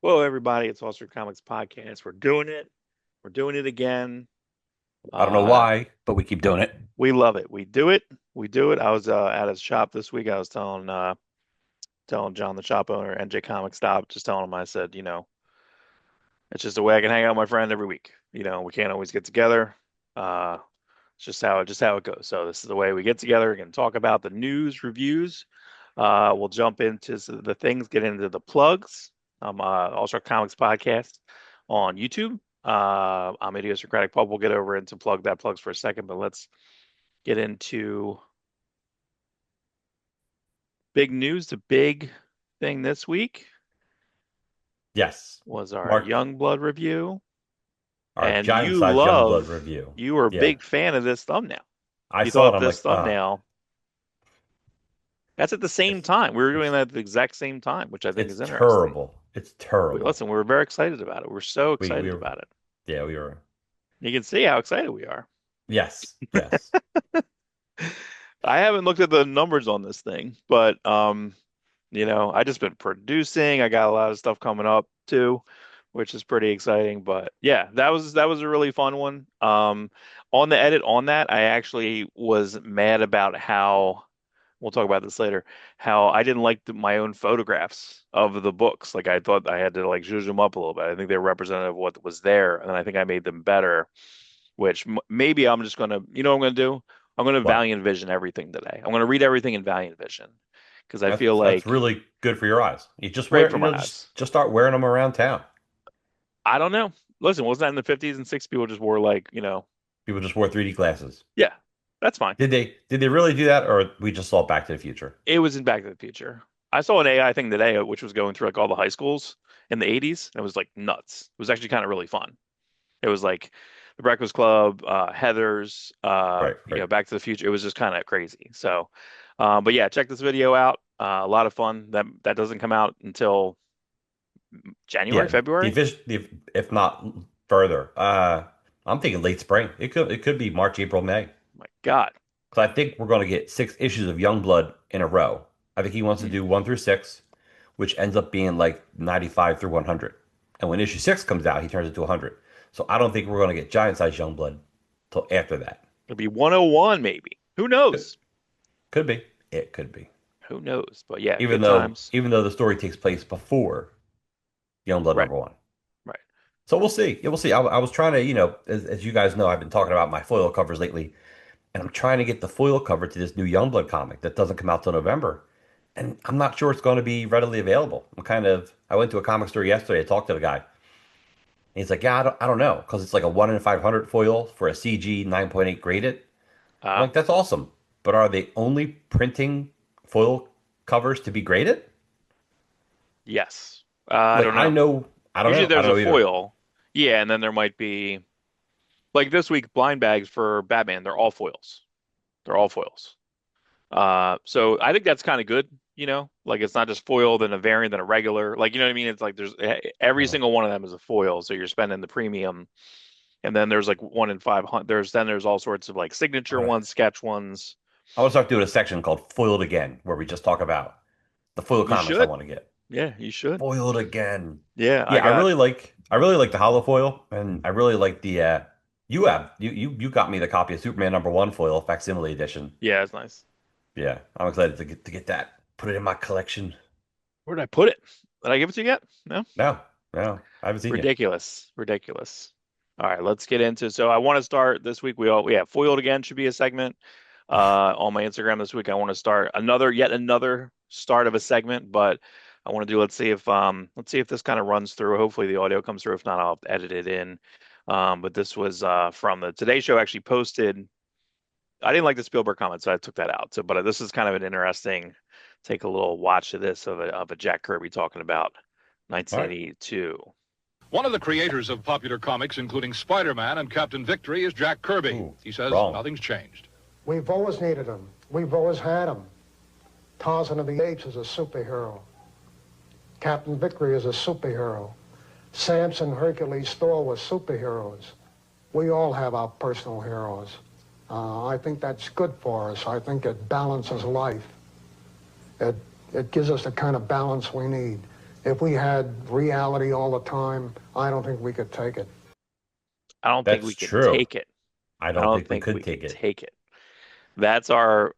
Hello, everybody. It's Awestruck Comics Podcast. We're doing it. We're doing it again. I don't know Uh, why, but we keep doing it. we love it. We do it. We do it. I was at his shop this week. I was telling John, the shop owner, NJ Comics Stop, just telling him. I said, it's just a way I can hang out with my friend every week. We can't always get together. Uh, it's just how it goes. So this is the way we get together. We can talk about the news, reviews. We'll jump into the things, get into the plugs. Awestruck Comics Podcast on YouTube. I'm Idiosyncratic Pub. We'll get over into plugs for a second, but let's get into big news. The big thing this week Yes. was our Mark, Youngblood review, our and giant sized Youngblood review. you were a Yeah. big fan of this thumbnail. I You saw it. thought I'm this like, thumbnail, that's at the same it's time. We were doing it's that at the exact same time, which I think it's is interesting. terrible. It's terrible. Listen, we were very excited about it. We're so We excited were, about it. yeah, we were. You can see how excited we are. Yes, yes. I haven't looked at the numbers on this thing, but I just been producing. I got a lot of stuff coming up too, which is pretty exciting. But yeah, that was a really fun one. On the edit on that, I actually was mad about how we'll talk about this later, how I didn't like my own photographs of the books. Like I thought I had to like zhuzh them up a little bit. I think they're representative of what was there, and I think I made them better, which maybe I'm just gonna, what I'm gonna do? I'm gonna What? Valiant Vision everything today. I'm gonna read everything in Valiant Vision because I feel That's like really good for your eyes. You just great wear, for my just eyes. just start wearing them around town. I don't know. Listen, wasn't that in the 50s and 60s? People just wore like, People just wore 3D glasses. yeah, that's fine. Did they really do that, or we just saw Back to the Future? It was in Back to the Future. I saw an AI thing today, which was going through like all the high schools in the 80s, and it was like nuts. It was actually kind of really fun. It was like the Breakfast Club, Heather's, Right, right. Back to the Future. It was just kind of crazy. So, but yeah, check this video out. A lot of fun. That doesn't come out until January, Yeah, the February. official, the, if not further. I'm thinking late spring. It could be March, April, May. My God. Because I think we're going to get 6 issues of Youngblood in a row. I think he wants to Hmm. do 1 through 6, which ends up being like 95 through 100. And when issue 6 comes out, he turns it to 100. So I don't think we're going to get giant size Youngblood till after that. It'll be 101 maybe. Who Could, knows? could be. It could be. Who knows? But yeah, Even good though times. even though the story takes place before Youngblood Right, #1. right. So we'll see. Yeah, we'll see. I was trying to, as you guys know, I've been talking about my foil covers lately. And I'm trying to get the foil cover to this new Youngblood comic that doesn't come out till November. And I'm not sure it's going to be readily available. I went to a comic store yesterday. I talked to the guy. And he's like, yeah, I don't know. Because it's like a 1 in 500 foil for a CG 9.8 graded. I'm Uh, like, that's awesome. But are they only printing foil covers to be graded? yes. I Like, don't know. I don't Usually know. I there's don't a know either. foil. Yeah, and then there might be like this week blind bags for Batman, they're all foils. They're all foils. So I think that's kind of good, like it's not just foil, then a variant, then a regular. Like, you know what I mean? It's like there's every Uh, single one of them is a foil, so you're spending the premium. And then there's like 1 in 500. There's all sorts of like signature I ones, sketch ones. want to start doing a section called Foiled Again, where we just talk about the foil You comics I should. want to get. Yeah, you should. Foiled again. Yeah, I Yeah, got. I really like the hollow foil, and I really like the you got me the copy of Superman #1 foil facsimile edition. Yeah, it's nice. Yeah, I'm excited to get that. Put it in my collection. Where did I put it? Did I give it to you yet? No? No, no, I haven't seen you. Ridiculous. Ridiculous. All right, let's get into. So I want to start this week. We have foiled again should be a segment on my Instagram this week. I want to start yet another start of a segment, but I want to do let's see if this kind of runs through. Hopefully the audio comes through. If not, I'll have to edit it in. But this was from the Today Show actually posted. I didn't like the Spielberg comment, so I took that out. So, but this is kind of an interesting. Take a little watch of this of a Jack Kirby talking about All right. 1982. One of the creators of popular comics, including Spider-Man and Captain Victory, is Jack Kirby. Ooh, He says wrong. nothing's changed. We've always needed him. We've always had him. Tarzan of the Apes is a superhero. Captain Victory is a superhero. Samson, Hercules, Thor were superheroes. We all have our personal heroes. I think that's good for us. I think it balances life. It gives us the kind of balance we need. If we had reality all the time, I don't think we could take it. I don't think we That's could true. take it. I I don't don't think we think could we take could it. take it. That's our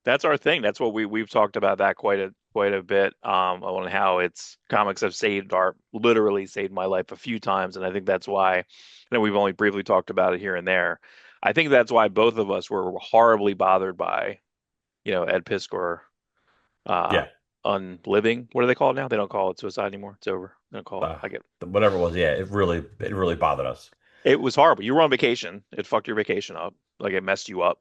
that's our thing. That's what we've talked about that quite a bit on how it's comics have saved our literally saved my life a few times, and I think that's why. I know we've only briefly talked about it here and there. I think that's why both of us were horribly bothered by Ed Piskor uh Yeah. unliving. What do they call it now? They don't call it suicide anymore. It's over. They don't call it. Uh, I get Whatever it was, yeah, it really bothered us. it was horrible. You were on vacation. It fucked your vacation up. Like it messed you up.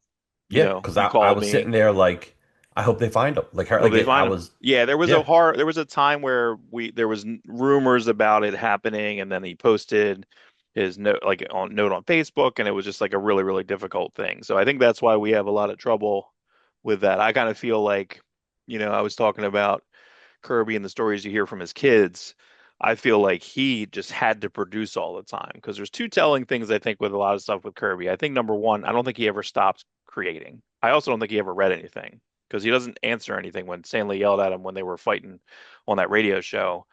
Yeah, because You I called was me. sitting there like, I hope they find him. Hope they I find him. was, Yeah, yeah, there was a time where there was rumors about it happening, and then he posted his note on Facebook, and it was just like a really really difficult thing. So I think that's why we have a lot of trouble with that. I kind of feel like, I was talking about Kirby and the stories you hear from his kids. I feel like he just had to produce all the time because there's two telling things I think with a lot of stuff with Kirby. I think number one, I don't think he ever stopped creating. I also don't think he ever read anything because he doesn't answer anything when Stanley yelled at him when they were fighting on that radio show.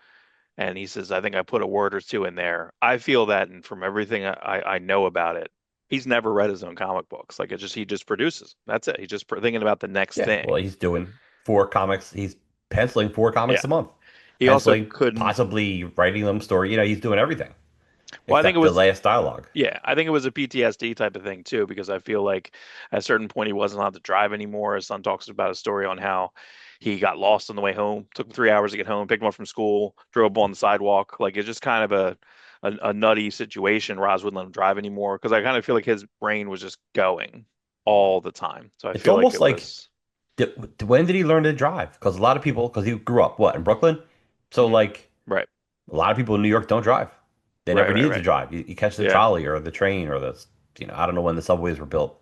And he says, I think I put a word or two in there. I feel that, and from everything I know about it, he's never read his own comic books. Like he just produces. That's it. He's just thinking about the next yeah. Well, thing. he's doing 4 comics. He's penciling 4 comics Yeah. a month, He also penciling, couldn't. possibly writing them story. He's doing everything Well, I think it except the was last dialogue. Yeah, I think it was a PTSD type of thing too, because I feel like at a certain point he wasn't allowed to drive anymore. His son talks about a story on how he got lost on the way home. Took him 3 hours to get home, picked him up from school, drove up on the sidewalk. Like it's just kind of a nutty situation. Roz wouldn't let him drive anymore because I kind of feel like his brain was just going all the time. So I It's feel like almost it like, was. when did he learn to drive? Because a lot of people, because he grew up what in Brooklyn, so Mhm. like Right, a lot of people in New York don't drive. They right, never right, needed to right. drive. You catch the Yeah, trolley or the train or I don't know when the subways were built.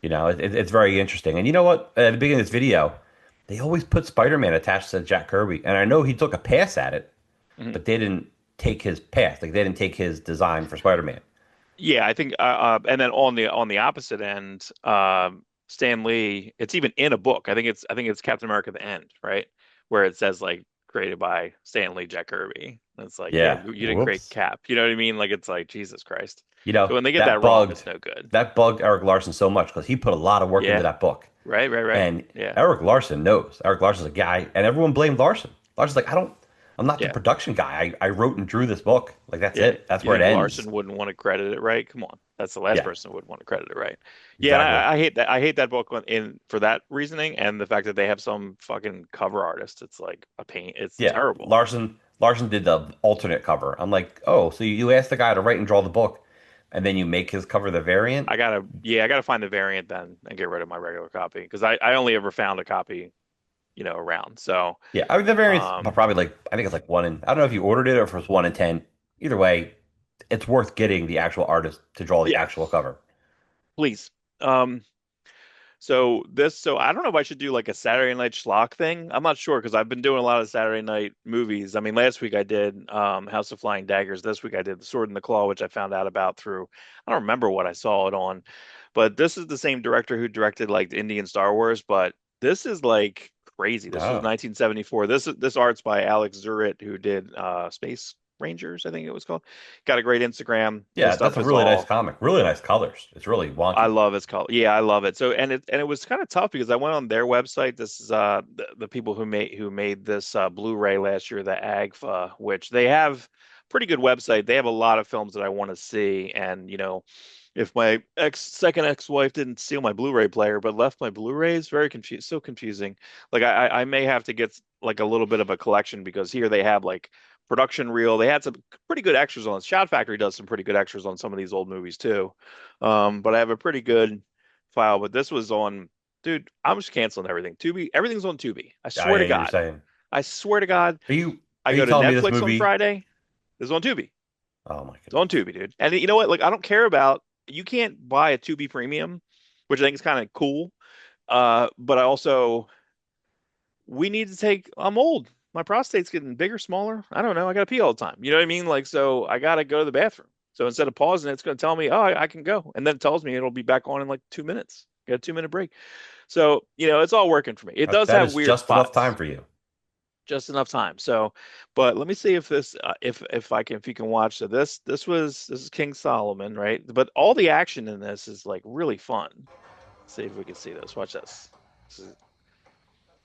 It's very interesting. And you know what? At the beginning of this video, they always put Spider-Man attached to Jack Kirby. And I know he took a pass at it, mhm. but they didn't take his path. Like they didn't take his design for Spider-Man. Yeah, I think, and then on the opposite end, Stan Lee, it's even in a book. I think it's Captain America: The End, right, where it says like created by Stan Lee, Jack Kirby. And it's like, yeah, Yeah. you didn't create Whoops. Cap. You know what I mean? Like it's like Jesus Christ. You So know, when they get that that wrong, bugged it's no good. that bugged Eric Larson so much because he put a lot of work into Yeah, that book. right, right, right. And Yeah, Eric Larson knows. Eric Larson's a guy, and everyone blamed Larson. Larson's like, I'm not the yeah, production guy. I wrote and drew this book. Like that's yeah. it. That's You where it think ends. Larson wouldn't want to credit it, right? Come on, that's the last Yeah, person who would want to credit it, right? Yeah, and exactly. I hate that. I hate that book in for that reasoning and the fact that they have some fucking cover artist. It's like a pain. It's Yeah, terrible. Larson did the alternate cover. I'm like, oh, so you asked the guy to write and draw the book, and then you make his cover the variant? I gotta find the variant then and get rid of my regular copy because I only ever found a copy, around. So, Yeah, I mean the variant's um, probably like I think it's like one in. I don't know if you ordered it or if it was 1 in 10. Either way, it's worth getting the actual artist to draw the yeah, actual cover. please. So I don't know if I should do like a Saturday night schlock thing. I'm not sure because I've been doing a lot of Saturday night movies. I mean, last week I did House of Flying Daggers. This week I did The Sword and the Claw, which I found out about through I don't remember what I saw it on, but this is the same director who directed like the Indian Star Wars, but this is like crazy. This was Oh, 1974. This art's by Alex Zurit, who did Space Rangers, I think it was called. Got a great Instagram. His yeah, that's stuff a is really nice all comic. Really nice colors. It's really I wonky. love its color. Yeah, I love it. So and it was kind of tough because I went on their website. This is the people who made this Blu-ray last year, the AGFA, which they have pretty good website. They have a lot of films that I want to see. And if my second ex-wife didn't steal my Blu-ray player but left my Blu-rays, very confused, so confusing. Like I may have to get like a little bit of a collection because here they have like production reel. They had some pretty good extras on. Shout Factory does some pretty good extras on some of these old movies too. But I have a pretty good file. But this was on, dude. I'm just canceling everything. Tubi, everything's on Tubi. I Oh swear yeah, to you're God. saying. I swear to God. Are you I are go you to telling me this Netflix on movie? Friday. This is on Tubi. Oh my It's on goodness. Tubi, dude. And you know what? Like, I don't care about. You can't buy a Tubi Premium, which I think is kind of cool. But I also we need to take. I'm old. My prostate's getting bigger, smaller. I don't know. I gotta pee all the time. You know what I mean? Like, so I gotta go to the bathroom. So instead of pausing, it's gonna tell me, oh, I can go, and then it tells me it'll be back on in like 2 minutes. Got a 2 minute break. So it's all working for me. It does That have is weird just enough time spots. for you. just enough time. So, but let me see if this if I can if you can watch. So this is King Solomon, right? But all the action in this is like really fun. See if we can see this. Watch this. This is,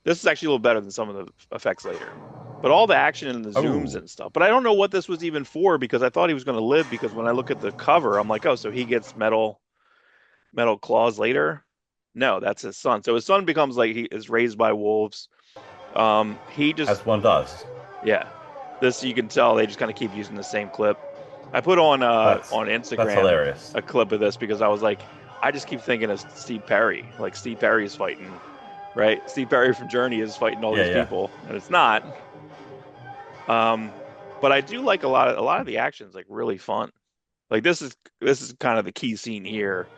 this is actually a little better than some of the effects later. But all the action and the zooms Oh, and stuff. But I don't know what this was even for because I thought he was going to live because when I look at the cover, I'm like, oh, so he gets metal claws later. No, that's his son. So his son becomes like he is raised by wolves. He just as one does. yeah. This you can tell they just kind of keep using the same clip. I put That's on that's Instagram hilarious. a clip of this because I was like, I just keep thinking of Steve Perry. Like Steve Perry is fighting, right? Steve Perry from Journey is fighting all Yeah, these yeah. people, and it's not. Um, but I do like a lot of the actions like really fun. Like this is kind of the key scene here.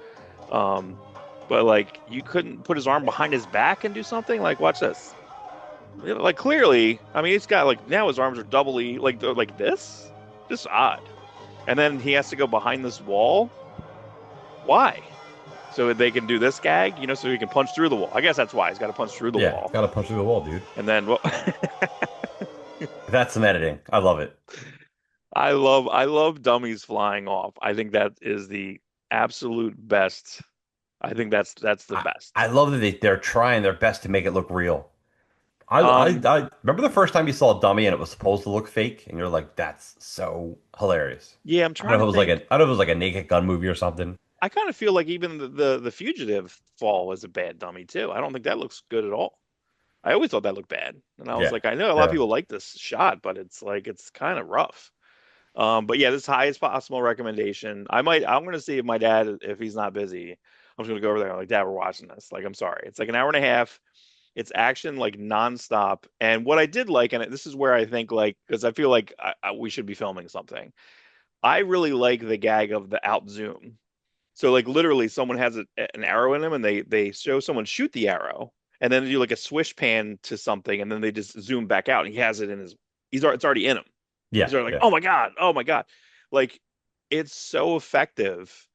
Um, but like you couldn't put his arm behind his back and do something? Like watch this. Like clearly, I mean, he's got like now his arms are doubly like they're like this. Just odd. And then he has to go behind this wall. Why? So they can do this gag, so he can punch through the wall. I guess that's why he's got to punch through the Yeah, wall. gotta punch through the wall, dude. And then, well, That's some editing. I love it. I love dummies flying off. I think that is the absolute best. I think that's the I, best. I love that they're trying their best to make it look real. Um, I remember the first time you saw a dummy and it was supposed to look fake, and you're like, "That's so hilarious." yeah, I'm I don't trying know to if it was like think. I don't know if it was like a Naked Gun movie or something. I kind of feel like even the fugitive fall was a bad dummy too. I don't think that looks good at all. I always thought that looked bad. And I was Yeah, like, I know a lot of yeah. people like this shot, but it's like it's kind of rough. But yeah, this highest possible recommendation. I'm gonna see if my dad, if he's not busy, I'm just gonna go over there. I'm like, Dad, we're watching this. Like, I'm sorry. It's like an hour and a half. It's action like nonstop. And what I did like, and this is where I think like, because I feel like we should be filming something. I really like the gag of the out zoom. So like literally someone has an arrow in them and they show someone shoot the arrow and then they do like a swish pan to something and then they just zoom back out and he has it in his it's already in him. He's Yeah, already like, yeah. "Oh my God. Oh my God." Like it's so effective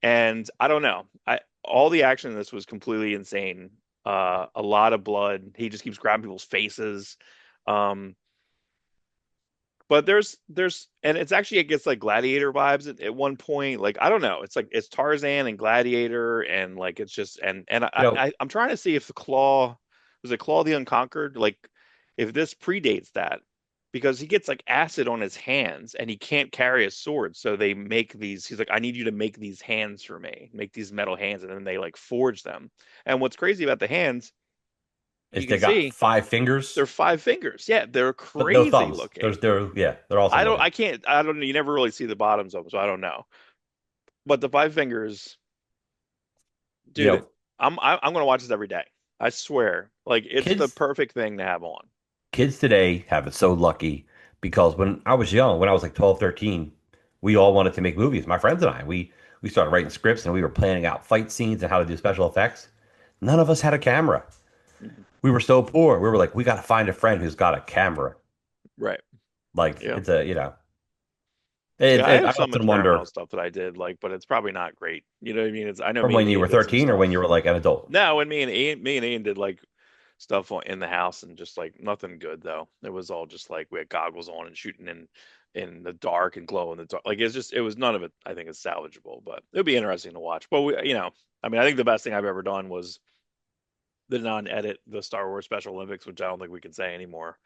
and I don't know. I all the action in this was completely insane. A lot of blood. He just keeps grabbing people's faces. Um but and it's actually it gets like Gladiator vibes at one point. Like I don't know, it's like it's Tarzan and Gladiator, and like it's just and You know, I'm trying to see if the Claw was it Claw the Unconquered, like if this predates that because he gets like acid on his hands and he can't carry a sword, so they make these. He's like, I need you to make these hands for me, make these metal hands, and then they like forge them. And what's crazy about the hands, you if can they got see five fingers, they're five fingers. Yeah, they're but no crazy thumbs. looking. They're awesome looking. I can't, I don't, you never really see the bottoms of them, so I don't know. But the five fingers, You dude, know, I'm gonna watch this every day. I swear, like it's the kids perfect thing to have on. kids today have it so lucky because when I was young, when I was like 12, 13, we all wanted to make movies. My friends and I, we started writing scripts and we were planning out fight scenes and how to do special effects. None of us had a camera. Mhm. We were so poor. We were like, we got to find a friend who's got a camera. Right. Like Yeah. it's a, Yeah, I I have some often experimental wonder stuff that I did, like, but it's probably not great. You know what I mean? It's I know from me and when you Ian were did some 13 or when you stuff. were like an adult. No, and me and Ian did like stuff in the house and just like nothing good though. It was all just like we had goggles on and shooting in the dark and glow in the dark. Like it's just it was none of it. I think is salvageable, but it would be interesting to watch. But I mean, I think the best thing I've ever done was the non-edit the Star Wars Special Olympics, which I don't think we can say anymore.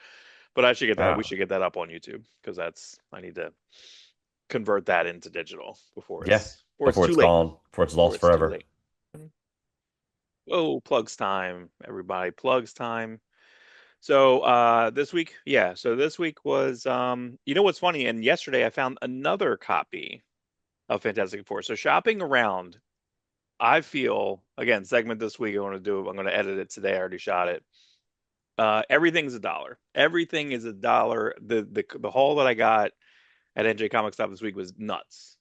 But I should get that. We Wow. should get that up on YouTube because that's I need to convert that into digital Yeah. before it's Before too it's late. gone, before it's Before lost it's too forever. late. Oh, plugs time, everybody. Plugs time. So this week, yeah. So this week was you know what's funny? And yesterday I found another copy of Fantastic Four. So shopping around, I feel again, segment this week, I'm gonna edit it today. I already shot it. Everything's a dollar. Everything is a dollar. The haul that I got at NJ Comic Stop this week was nuts.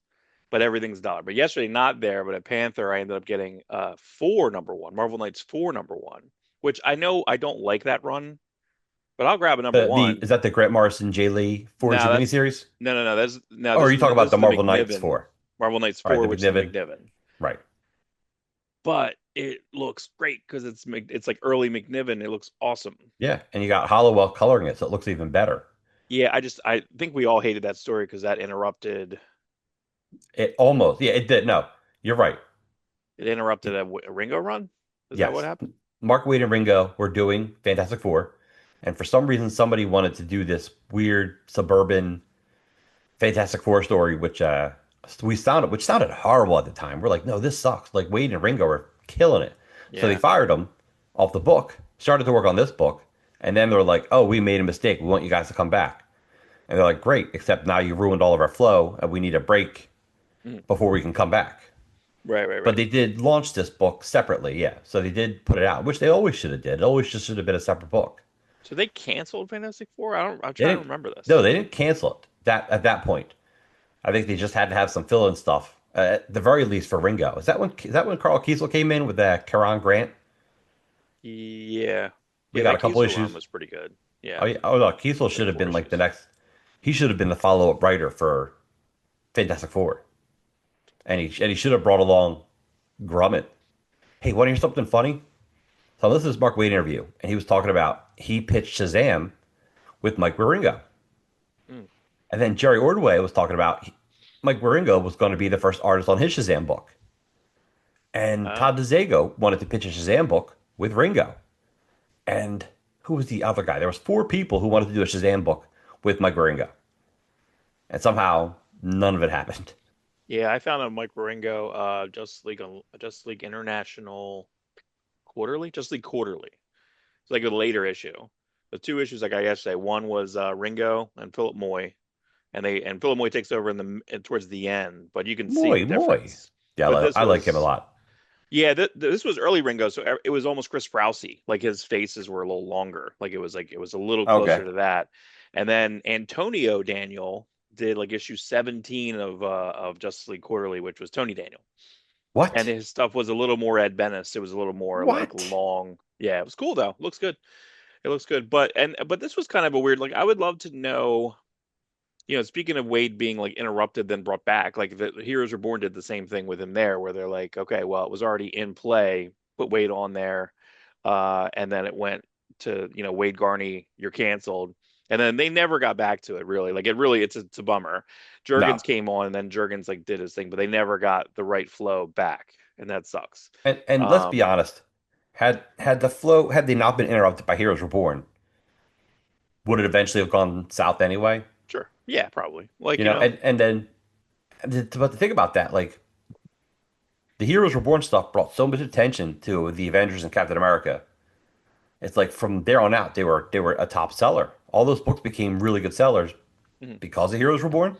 But everything's a dollar. But yesterday, not there, but at Panther, I ended up getting four number one, Marvel Knights four number one, which I know I don't like that run, but I'll grab a number The one. is that the Grant Morrison Jay Lee four No, issue that's miniseries? no. That's no. Or are you talking about This the is the Marvel Knights McNiven four? Marvel Knights All right, four, the which is the McNiven. McNiven. Right. but it looks great because it's like early McNiven. It looks awesome. Yeah, and you got Hollowell coloring it, so it looks even better. Yeah, I think we all hated that story because that interrupted It almost, yeah, it did. No, you're right. a Ringo run. Is that what Yes. happened? Mark Waid and Ringo were doing Fantastic Four, and for some reason somebody wanted to do this weird suburban Fantastic Four story, which sounded horrible at the time. We're like, no, this sucks. Like Waid and Ringo are killing it. So they Yeah. fired them off the book, started to work on this book, and then they were like, oh, we made a mistake. We want you guys to come back. And they're like, great, except now you ruined all of our flow, and we need a break Mhm. before we can come back. Right, right, But right. they did launch this book separately, yeah. So they did put it out, which they always should have did. It always just should have been a separate book. So they canceled Fantastic Four? I don't. I'm They trying to didn't. remember No, this. they didn't cancel it. That at that point, I think they just had to have some fill-in stuff. At the very least for Ringo. Is that when Carl Kiesel came in with that Karan Grant? Yeah, We yeah. got a That couple Kiesel run issues. was pretty good. Oh Yeah, yeah. Oh no, Kiesel should like have four been like the issues. next. He should have been the follow-up writer for Fantastic Four, and he should have brought along Grummet. Hey, want to hear something funny? So this is Mark Waid interview, and he was talking about he pitched Shazam with Mike Wieringo. Mm. And then Jerry Ordway was talking about Mike Wieringo was going to be the first artist on his Shazam book. And Oh, Todd DeZago wanted to pitch a Shazam book with Ringo. And who was the other guy? There was four people who wanted to do a Shazam book with Mike Wieringo. And somehow none of it happened. yeah. I found a Mike Waringo, Justice League International Quarterly, Justice League Quarterly. It's like a later issue. The two issues I got yesterday. One was Ringo and Philip Moy, and Philip Moy takes over towards the end, but you can see the Moy. difference. Yeah, But this I like him a was lot. Yeah, this was early Ringo, so it was almost Chris Sprousey. Like his faces were a little longer. Like it was a little closer Okay. to that. And then Antonio Daniel did like issue 17 of Justice League Quarterly, which was Tony Daniel. And What? his stuff was a little more Ed Benes. It was a little more like What? long. Yeah, it was cool though. Looks good. It looks good. But this was kind of a weird, like I would love to know, speaking of Wade being like interrupted then brought back, like the Heroes Reborn did the same thing with him there, where they're like, okay, well, it was already in play, put Wade on there, and then it went to, Wade Garney, you're canceled, and then they never got back to it really. Like it's a bummer. No. Jurgens came on, and then Jurgens like did his thing, but they never got the right flow back, and that sucks. And let's be Um, honest. Had they not been interrupted by Heroes Reborn, would it eventually have gone south anyway? sure, yeah, probably. Like You know, and then but the thing about that, like the Heroes Reborn stuff brought so much attention to the Avengers and Captain America. It's like from there on out, they were a top seller. All those books became really good sellers mhm. because of Heroes Reborn.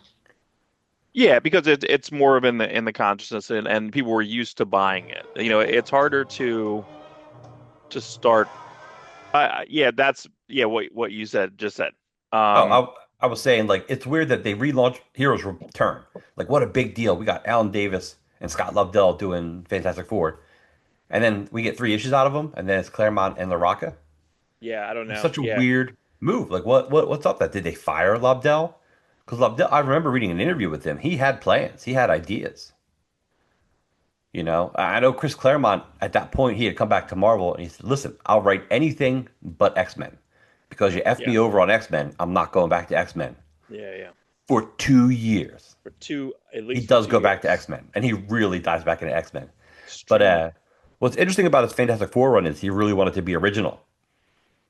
Yeah, because it's more of in the consciousness, and people were used to buying it. It's harder to start. Yeah, that's yeah what you said just said. Oh, Um, I was saying like it's weird that they relaunched Heroes Return. Like what a big deal. We got Alan Davis and Scott Lobdell doing Fantastic Four, and then we get three issues out of them, and then it's Claremont and LaRocca. yeah, I don't It's know. such a Yeah, weird move. Like what's up? That did they fire Lobdell? Because Lobdell, I remember reading an interview with him. He had plans. He had ideas. You know, I know Chris Claremont at that point he had come back to Marvel and he said, "Listen, I'll write anything but X-Men because you effed yeah, me over on X-Men. I'm not going back to X-Men yeah. for 2 years." At He least for does two go back to years. X-Men, and he really dives back into X-Men. But Strange. what's interesting about his Fantastic Four run is he really wanted to be original.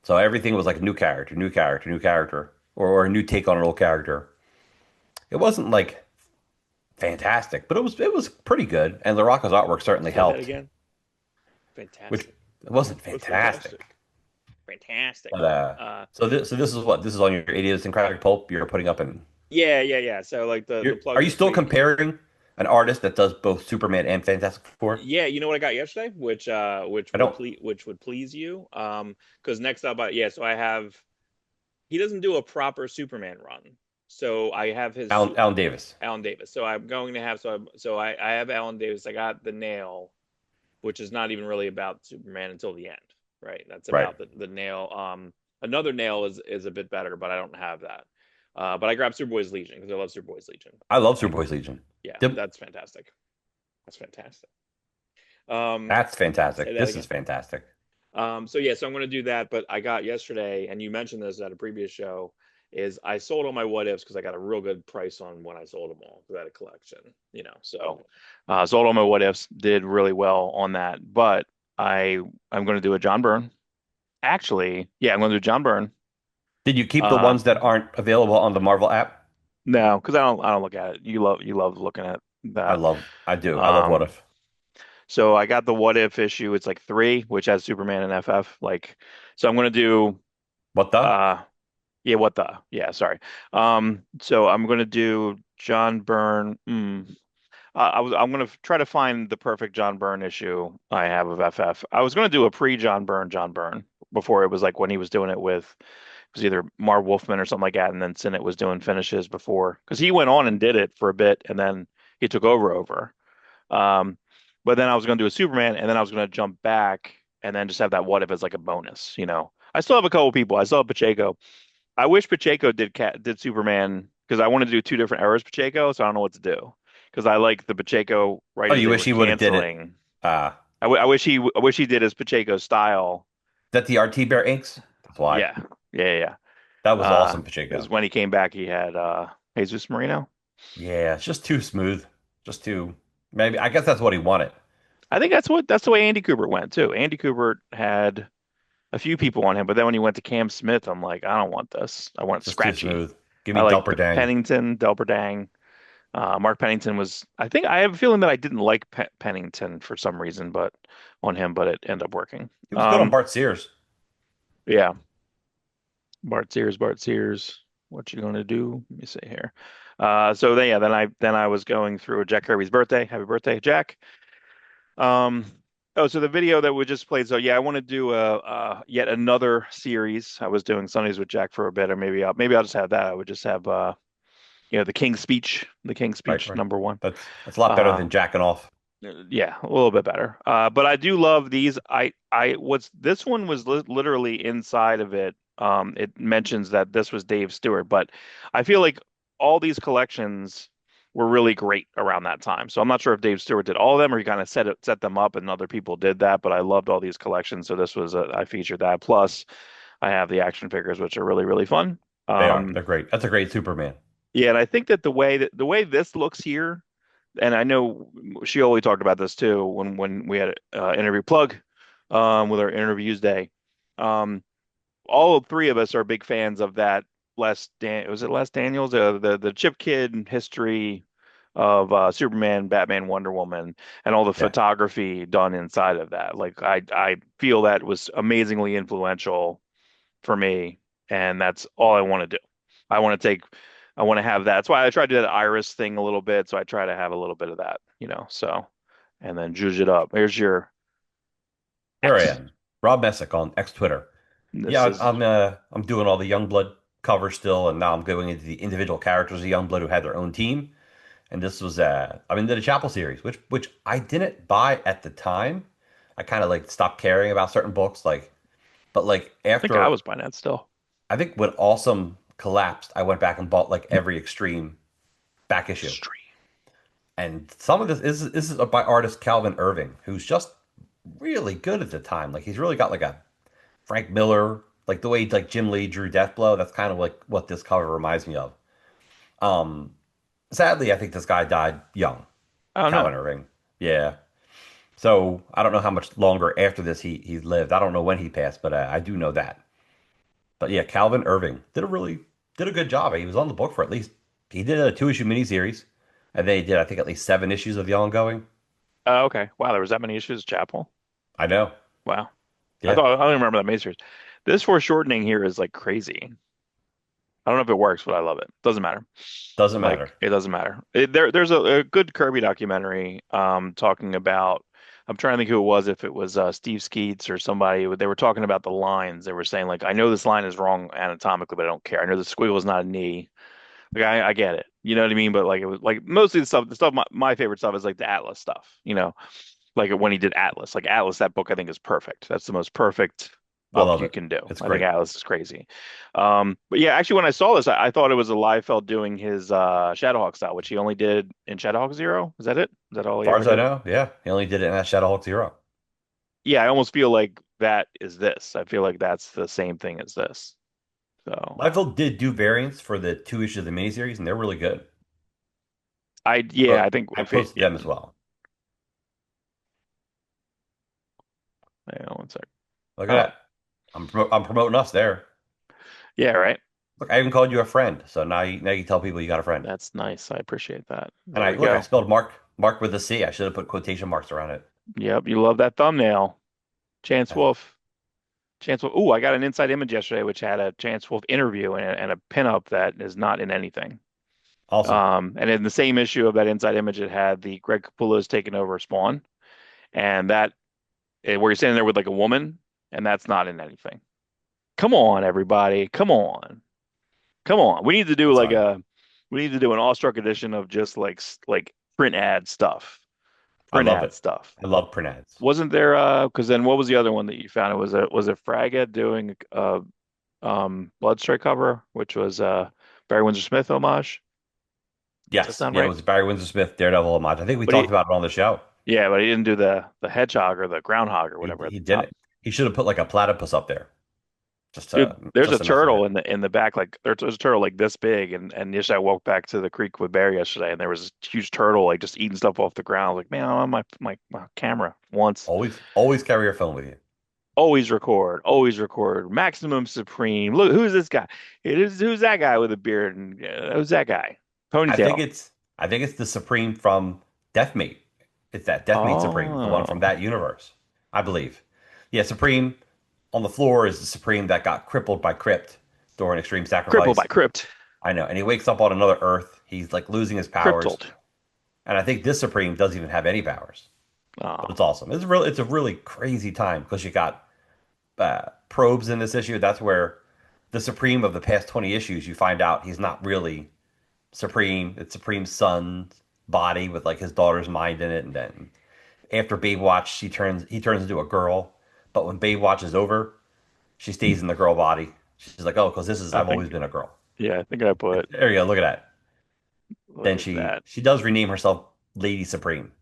So everything was like a new character, new character, new character, or a new take on an old character. It wasn't like fantastic, but it was pretty good. And LaRocca's artwork certainly Say that helped, again. which Fantastic. it wasn't That's fantastic. fantastic. Fantastic. But Uh, so this is what this is on your idiosyncratic pulp you're putting up in. yeah. So like the Are plug you this still week. comparing an artist that does both Superman and Fantastic Four? Yeah, you know what I got yesterday, I don't. which would please you. Because next up, so I have he doesn't do a proper Superman run, so I have Alan Davis. Alan Davis. So I'm going to have I have Alan Davis. I got the nail, which is not even really about Superman until the end, right? That's Right. about the nail. Another nail is a bit better, but I don't have that. But I grabbed Superboy's Legion because I love Superboy's Legion. I love Like, Superboy's Legion. yeah, Yep. that's fantastic. That's fantastic. That's Say fantastic. that This is again. fantastic. So yeah, so I'm going to do that. But I got yesterday, and you mentioned this at a previous show, is I sold all my what ifs because I got a real good price on when I sold them all because I had a collection, So sold all my what ifs, did really well on that. But I'm going to do a John Byrne. Actually, yeah, I'm going to do John Byrne. Did you keep the Uh, ones that aren't available on the Marvel app? no, because I don't look at it. You love looking at that. I do. I love What Um, If. so I got the what if issue. It's like three, which has Superman and FF. Like, so I'm going to do. What the? Uh, Yeah, what the? Yeah, sorry. So I'm gonna do John Byrne. I'm gonna try to find the perfect John Byrne issue I have of FF. I was gonna do a pre-John Byrne John Byrne before it was like when he was doing it with it was either Marv Wolfman or something like that, and then Sinnott was doing finishes before because he went on and did it for a bit, and then he took over. Um, but then I was gonna do a Superman, and then I was gonna jump back and then just have that what if as like a bonus. I still have a couple people. I still have Pacheco. I wish Pacheco did Superman because I wanted to do two different eras Pacheco, so I don't know what to do because I like the Pacheco right Oh, as you they wish were he would have did it. canceling. Uh, I wish he did his Pacheco style. that the RT Bear inks? That's why. Yeah, yeah, yeah. That was awesome, Because Pacheco. when he came back, he had Jesus Marino. Yeah, it's just too smooth. Just too. Maybe I guess that's what he wanted. I think that's the way Andy Kubert went too. Andy Kubert had a few people on him, but then when he went to Cam Smith, I'm like, I don't want this. I want it Just too scratchy. smooth. Give I me like Dumper Dang. Pennington, Delberdang. Mark Pennington was, I think I have a feeling that I didn't like Pennington for some reason, but on him, but it ended up working. He was good on Bart Sears. Yeah, Bart Sears, what you gonna do? Let me see here. So then, yeah, then I was going through Jack Kirby's birthday. Happy birthday, Jack. Um, oh, so the video that we just played. So yeah, I want to do a yet another series. I was doing Sundays with Jack for a bit, or maybe I'll just have that. I would just have the King's Right, Speech right. number 1. That's a lot better Uh, than jacking off. Yeah, a little bit better. But I do love these. What's this one was literally inside of it. It mentions that this was Dave Stewart, but I feel like all these collections were really great around that time. So I'm not sure if Dave Stewart did all of them or he kind of set them up and other people did that. But I loved all these collections, so I featured that. Plus, I have the action figures, which are really really fun. They are. Um, They're great. That's a great Superman. yeah, and I think that the way this looks here and I know she always talked about this too when we had interview plug with our interviews day. Um, all three of us are big fans of that. Was it Les Daniels? The Chip Kid history of Superman, Batman, Wonder Woman, and all the Yeah. photography done inside of that. Like I feel that was amazingly influential for me, and that's all I want to do. I want to take, I want to have that. That's why I try to do that iris thing a little bit. So I try to have a little bit of that. So, and then juice it up. Here's your Here I X. am, Rob Messick on X Twitter. This Yeah, is, I'm doing all the Youngblood covers still, and now I'm going into the individual characters of Youngblood who had their own team. And this was I'm into the Chapel series, which I didn't buy at the time. I kind of like stopped caring about certain books, but like I think I after was buying that still. I think when Awesome collapsed, I went back and bought like every Extreme back issue. Stream. And some of this is by artist Calvin Irving, who's just really good at the time. Like he's really got like a Frank Miller, like the way like Jim Lee drew Deathblow. That's kind of like what this cover reminds me of. Um, Sadly, I think this guy died young, Oh no. Calvin Irving. Yeah. So I don't know how much longer after this he lived. I don't know when he passed, but I do know that. But yeah, Calvin Irving did a good job. He was on the book for at least he did a 2 issue miniseries, and then he did I think at least 7 issues of the ongoing. Okay. Wow. There was that many issues. Chapel. I know. Wow. Yeah, I don't remember that many series. This foreshortening here is like crazy. I don't know if it works, but I love it. Doesn't matter. doesn't Like matter. it doesn't matter. There's a good Kirby documentary talking about. I'm trying to think who it was. If it was Steve Skeets or somebody, they were talking about the lines. They were saying like, I know this line is wrong anatomically, but I don't care. I know the squiggle is not a knee. Like I get it. You know what I mean? But like it was like mostly the stuff. My favorite stuff is like the Atlas stuff. Like when he did Atlas. Like Atlas, that book I think is perfect. That's the most perfect I book love you it. can do. It's I think great. Atlas is crazy. But yeah, actually, when I saw this, I thought it was a Liefeld doing his Shadowhawk style, which he only did in Shadowhawk Zero. Is that it? Is that all he Far ever as I did? know, yeah, he only did it in that Shadowhawk Zero. Yeah, I almost feel like that is this. I feel like that's the same thing as this. So Liefeld did do variants for the two issues of the miniseries, and they're really good. yeah, But I think I if it, posted yeah, them as well. hang on one sec. Look at Oh, that. I'm promoting us there. yeah, right. Look, I even called you a friend, so now you tell people you got a friend. That's nice. I appreciate that. And There I we look, I go. spelled Mark with a C. I should have put quotation marks around it. Yep, you love that thumbnail. Chance That's Wolf. Chance Wolf. Ooh, I got an inside image yesterday which had a Chance Wolf interview and a pinup that is not in anything. awesome. And in the same issue of that inside image, it had the Greg Capullo's taking over Spawn, and that where you're standing there with like a woman, and that's not in anything. Come on, everybody. Come on. Come on. That's funny. We need to do an Awestruck edition of just like print ad stuff. I Print love ad it. stuff. I love print ads. Wasn't there because then what was the other one that you found? It was a Fragga doing Bloodstrike cover, which was Barry Windsor Smith homage. Does that Yes, sound yeah, it right? was Barry Windsor Smith, Daredevil homage. I think we But talked he about it on the show. yeah, but he didn't do the hedgehog or the groundhog or He whatever at he the top. didn't. He should have put like a platypus up there Dude, there's a just to mess with turtle it. in the back, like there's a turtle like this big, and yesterday I walked back to the creek with Barry yesterday, and there was this huge turtle like just eating stuff off the ground. I was like, man, I'm on my camera once. Always carry your phone with you. Always record. Maximum Supreme. Look, who's this guy? Who's that guy with a beard and who's that guy? I think Ponytail. it's I think it's the Supreme from Deathmate. It's that Deathmate Supreme, the one from Oh, that universe, I believe. Yeah, Supreme on the floor is the Supreme that got crippled by Crypt during Extreme crippled by Sacrifice. crypt, I know, and he wakes up on another Earth. He's like losing his powers, cryptold. and I think this Supreme doesn't even have any powers. But Oh, it's awesome. It's a really crazy time because you got probes in this issue. That's where the Supreme of the past 20 issues, you find out he's not really Supreme. It's Supreme's son's body with like his daughter's mind in it. And then after Babe Watch, he turns into a girl. But when Babe Watch is over, she stays in the girl body. She's like, oh, because I I've always think been a girl. yeah, I think I put. There you go. Look at that. Look Then at that. she does rename herself Lady Supreme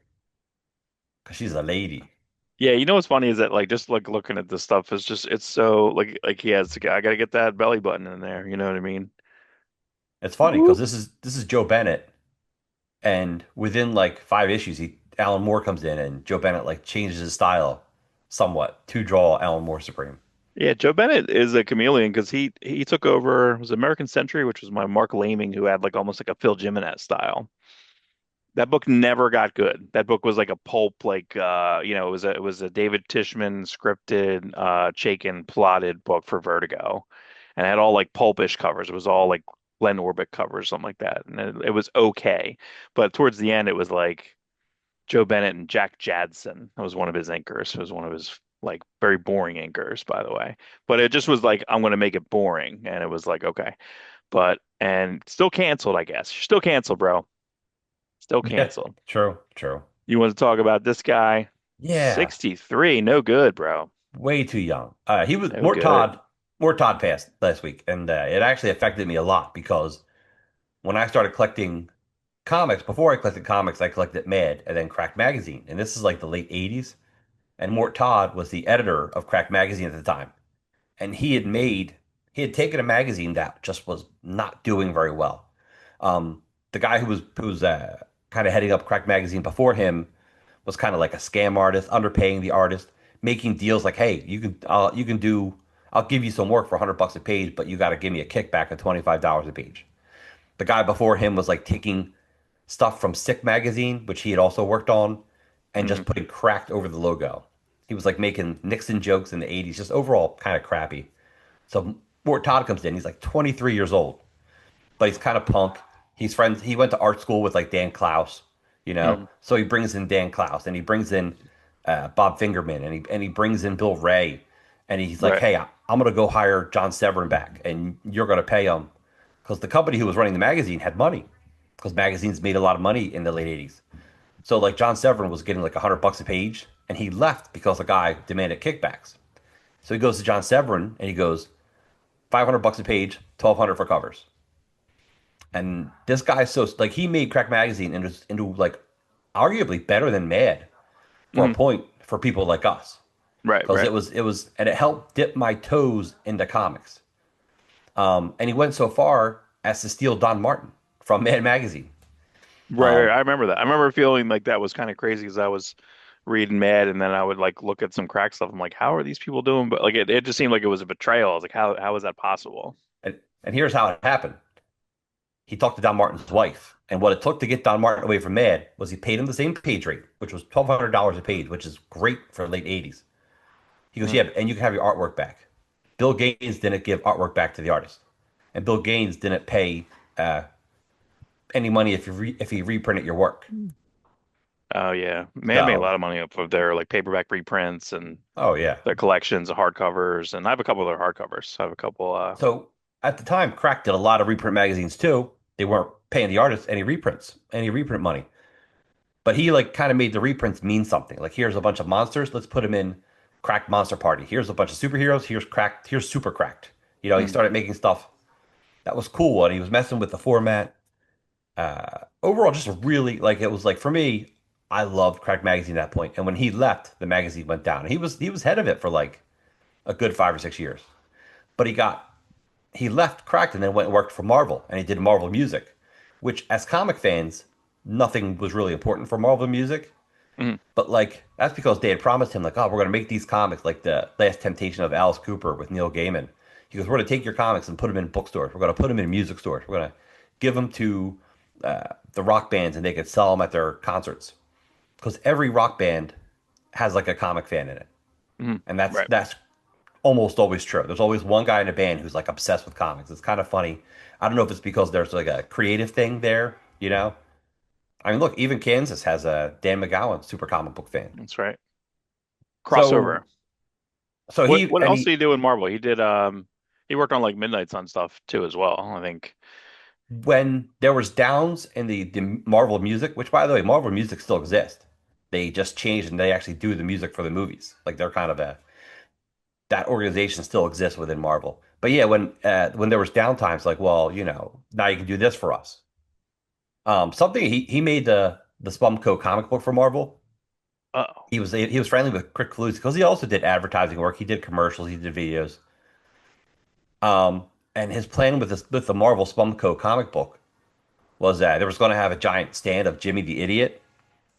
because she's a lady. Yeah, you know what's funny is that like just like looking at this stuff is just it's so like he has to I gotta get that belly button in there. You know what I mean? It's funny because Whoop. this is Joe Bennett, and within like 5 issues, Alan Moore comes in, and Joe Bennett like changes his style somewhat to draw Alan Moore Supreme. Yeah, Joe Bennett is a chameleon because he took over it was American Century, which was my Mark Laming who had like almost like a Phil Jimenez style. That book never got good. That book was like a pulp, like it was a David Tishman scripted, Chaykin plotted book for Vertigo, and it had all like pulpish covers. It was all like Glen Orbit covers, something like that, and it was okay. But towards the end, it was like Joe Bennett and Jack Jadson. That was one of his anchors. It was one of his like very boring anchors, by the way. But it just was like I'm going to make it boring, and it was like okay, but and still canceled, I guess. Still canceled, bro. Still Yeah, canceled. true. You want to talk about this guy? Yeah, 63, no good, bro. way too young. He was No good. Mort Todd passed last week, and it actually affected me a lot because when I started collecting comics, before I collected comics, I collected Mad and then Crack Magazine, and this is like the late '80s. And Mort Todd was the editor of Crack Magazine at the time, and he had taken a magazine that just was not doing very well. The guy who was kind of heading up Crack Magazine before him was kind of like a scam artist, underpaying the artist, making deals like, "Hey, you can do, I'll give you some work for $100 a page, but you got to give me a kickback of $25 a page." The guy before him was like taking stuff from Sick Magazine, which he had also worked on, and Mhm. just putting cracked over the logo. He was like making Nixon jokes in the '80s, just overall kind of crappy. So Mort Todd comes in. He's like 23 years old, but he's kind of punk. He's friends. He went to art school with like Dan Klaus, you know. Mhm. So he brings in Dan Klaus, and he brings in Bob Fingerman, and he brings in Bill Ray, and he's like, Right. "Hey, I'm gonna go hire John Severin back, and you're gonna pay him because the company who was running the magazine had money, because magazines made a lot of money in the late '80s. So like John Severin was getting like $100 a page, and he left because the guy demanded kickbacks. So he goes to John Severin and he goes, 500 bucks a page, 1200 for covers. And this guy's so like he made Crack Magazine into like arguably better than Mad for a Mhm. point for people like us Right, because right. it was and it helped dip my toes into comics. And he went so far as to steal Don Martin from Mad Magazine. Right, right. Um, I remember that. I remember feeling like that was kind of crazy because I was reading Mad and then I would like look at some crack stuff. I'm like, how are these people doing? But like it just seemed like it was a betrayal. I was like, how is that possible? and here's how it happened. He talked to Don Martin's wife, and what it took to get Don Martin away from Mad was he paid him the same page rate, which was $1,200 a page, which is great for late '80s. He goes, Mm. yeah, and you can have your artwork back. Bill Gaines didn't give artwork back to the artist, and Bill Gaines didn't pay uh, any money if he reprinted your work. Oh yeah, Mad made a So, lot of money off of their like paperback reprints and oh yeah. their collections of hardcovers. And I have a couple of their hardcovers. I have a couple. So at the time, Crack did a lot of reprint magazines too. They weren't paying the artists any reprints, any reprint money. But he like kind of made the reprints mean something. Like here's a bunch of monsters, let's put them in Cracked Monster Party. Here's a bunch of superheroes. Here's Cracked. Here's Super Cracked. He Mm. started making stuff that was cool, and he was messing with the format. Overall, just really like it was like for me, I loved Crack Magazine at that point. And when he left, the magazine went down. He was head of it for like a good 5 or 6 years. But he left Cracked and then went and worked for Marvel, and he did Marvel music, which as comic fans, nothing was really important for Marvel music. Mm. But like that's because they had promised him like, oh, we're gonna make these comics like the Last Temptation of Alice Cooper with Neil Gaiman. He goes, we're gonna take your comics and put them in bookstores. We're gonna put them in music stores. We're gonna give them to the rock bands and they could sell them at their concerts. Because every rock band has like a comic fan in it, Mm. and that's Right. that's almost always true. There's always one guy in a band who's like obsessed with comics. It's kind of funny. I don't know if it's because there's like a creative thing there, you know. I mean, look, even Kansas has a Dan McGowan super comic book fan. That's right. So Crossover. What and else did he he do in Marvel? He worked on like Midnight Sun stuff too as well, I think. when there was downs in the Marvel music, which by the way, Marvel music still exists. They just changed and they actually do the music for the movies. Like they're kind of a that organization still exists within Marvel. But yeah, when there was downtimes, like, well, now you can do this for us. Something he made the Spumco comic book for Marvel. Oh, He was friendly with Crick Clues because he also did advertising work. He did commercials. He did videos. And his plan with the Marvel Spumco comic book was that there was going to have a giant stand of Jimmy the Idiot,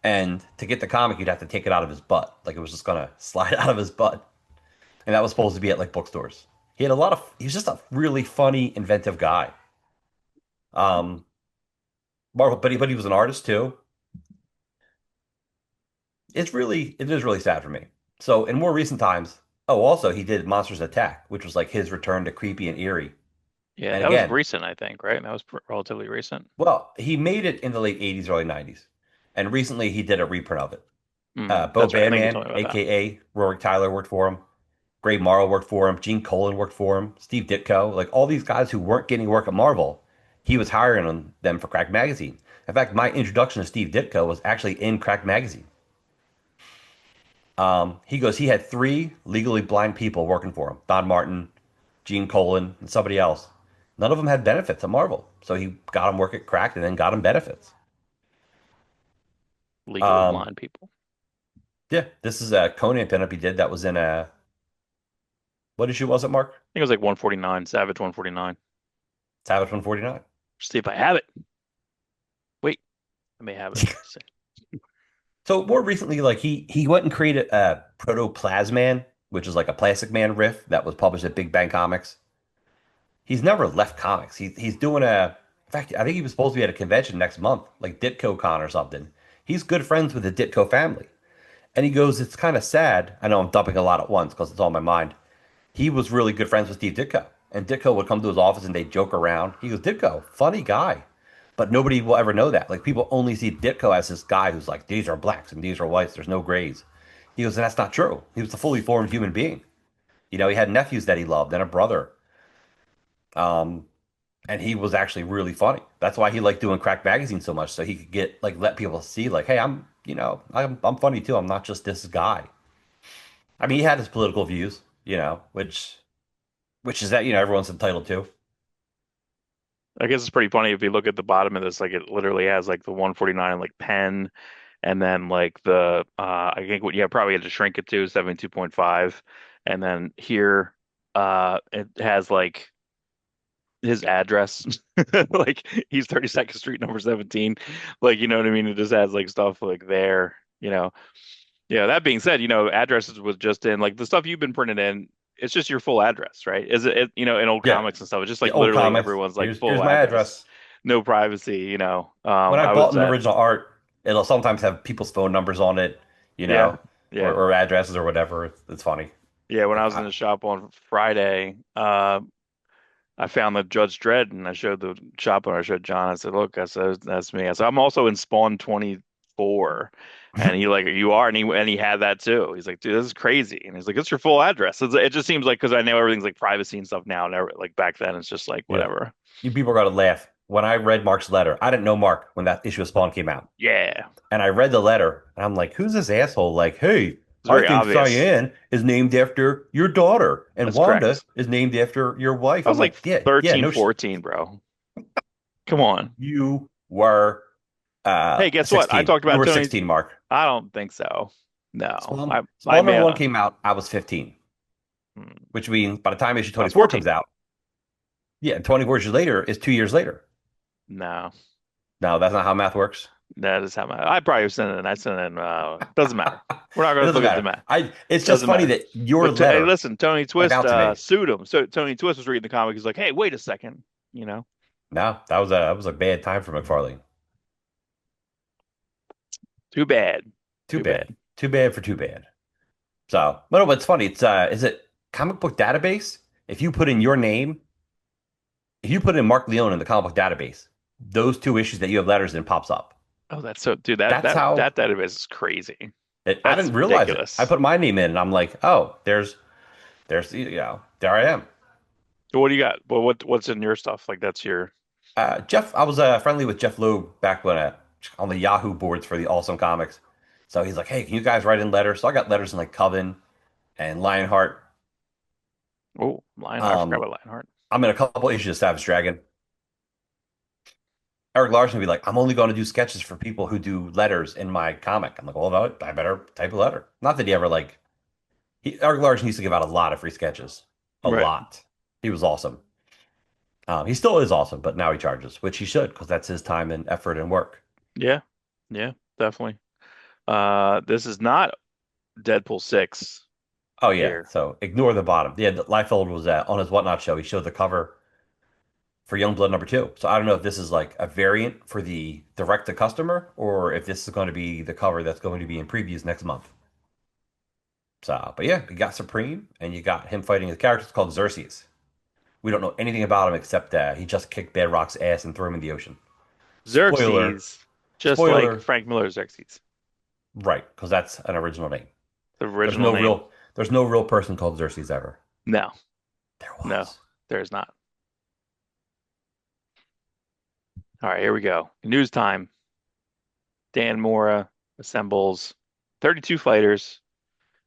and to get the comic, you'd have to take it out of his butt. Like it was just going to slide out of his butt, and that was supposed to be at like bookstores. He was just a really funny, inventive guy. Um, Marvel, but he was an artist too. It is really sad for me. So in more recent times, oh, also he did Monsters Attack, which was like his return to creepy and eerie. yeah, And that was again, recent, I think, right? That was relatively recent. well, he made it in the late '80s, early '90s, and recently he did a reprint of it. Bo That's right. I think you told Bandman, me about that. aka Rory Tyler, worked for him. Gray Morrow worked for him. Gene Colan worked for him. Steve Ditko, like all these guys who weren't getting work at Marvel, he was hiring them for Crack Magazine. In fact, my introduction to Steve Ditko was actually in Crack Magazine. He goes, he had three legally blind people working for him: Don Martin, Gene Colan, and somebody else. None of them had benefits at Marvel, so he got them work at Crack and then got them benefits. Legally Um, blind people. yeah, this is a Conan pinup he did that was in a what issue was it, Mark? I think it was like 149, Savage 149. Savage 149. See if I have it. Wait, I may have it. Let's see. So more recently, like he went and created a Protoplasman, which is like a Plastic Man riff that was published at Big Bang Comics. He's never left comics. He's doing in fact, I think he was supposed to be at a convention next month, like Ditko Con or something. He's good friends with the Ditko family. And he goes, it's kind of sad. I know I'm dumping a lot at once because it's on my mind. He was really good friends with Steve Ditko. And Ditko would come to his office and they'd joke around. He goes, Ditko, funny guy. But nobody will ever know that. Like people only see Ditko as this guy who's like, these are blacks and these are whites. There's no grays. He goes, and that's not true. He was a fully formed human being. He had nephews that he loved and a brother. Um, and he was actually really funny. That's why he liked doing Crack Magazine so much, so he could get like let people see like, hey, I'm funny too. I'm not just this guy. I mean, he had his political views. which is that, everyone's entitled to. I guess it's pretty funny if you look at the bottom of this, like it literally has like the 149 like pen, and then like the I think what, yeah, probably had to shrink it to 72.5, and then here it has like his address, like he's 32nd Street, number 17, like you know what I mean. It just has like stuff like there, you know. Yeah, that being said, addresses was just in like the stuff you've been printed in. It's just your full address, right? Is it, in old Yeah. comics and stuff, it's just Yeah, like old literally comics. everyone's like Here's full my address, address. no privacy, When I I bought was an at, original art, it'll sometimes have people's phone numbers on it, you yeah, know, or, yeah, or addresses or whatever. It's funny. yeah. When I Like, was in the shop on Friday, I found the Judge Dredd and I showed the shop owner, I showed John, I said, look, I said, that's me. I said, I'm also in Spawn 24. And he like, you are, and he had that too. He's like, dude, this is crazy. And he's like, it's your full address. It just seems like because I know everything's like privacy and stuff now, never like back then it's just like yeah, whatever. you people got to laugh. When I read Mark's letter, I didn't know Mark when that issue of Spawn came out. Yeah, And I read the letter, and I'm like, who's this asshole? Like, hey, it's I very think obvious. Cyan is named after your daughter, and That's Wanda correct. is named after your wife. I I'm was like like, yeah, yeah, 13, no, 14, bro. Come on. you were Hey, guess what? I 16. talked You about were Tony. 16, Mark. I don't think so. No, Spawn, I Spawn may number one came out, I was 15, which means by the time issue I was 24 comes 14. out, yeah, 24 years later is 2 years later. No. No, that's not how math works. That is how I probably sent it in. I sent it in. Doesn't matter. We're not It going to doesn't look at the matter. math. It's just Doesn't funny matter. that your But hey, letter listen, Tony stuck Twist out to me. sued him. So Tony Twist was reading the comic. He's like, "Hey, wait a second. You know, No, that was a bad time for McFarlane. too bad, Too too bad." bad. Too bad for too bad. So, but no, but it's funny. It's is it comic book database? If you put in your name, if you put in Mark Leone in the comic book database, those two issues that you have letters in pops up. Oh, that's so, dude. That That's that how that database is crazy. I That's didn't realize it. I ridiculous. put my name in and I'm like, oh, there I am. So what do you got? Well, what's in your stuff? Like that's your. Jeff, I was friendly with Jeff Loeb back when on the Yahoo boards for the Awesome Comics. So he's like, hey, can you guys write in letters? So I got letters in like Coven and Lionheart. Oh, Lionheart. I forgot Um, about Lionheart. I'm in a couple issues of Savage Dragon. Eric Larson would be like, I'm only going to do sketches for people who do letters in my comic. I'm like, well, no, I better type a letter. Not that he ever Eric Larson used to give out a lot of free sketches, a Right. lot. He was awesome. He still is awesome, but now he charges, which he should, because that's his time and effort and work. Yeah. Yeah. Definitely. This is not Deadpool 6 Oh yeah, here. so ignore the bottom. Yeah, Liefeld was on his Whatnot show. He showed the cover for Youngblood #2. So I don't know if this is like a variant for the direct to customer, or if this is going to be the cover that's going to be in previews next month. So, but yeah, you got Supreme, and you got him fighting a character called Xerxes. We don't know anything about him except that he just kicked Bedrock's ass and threw him in the ocean. Spoiler, Xerxes, just like spoiler, Frank Miller's Xerxes, right? Because that's an original name. the There's original no name. real, there's no real person called Xerxes ever. No, There no, was. there's not. All right, here we go. News time. Dan Mora assembles 32 fighters.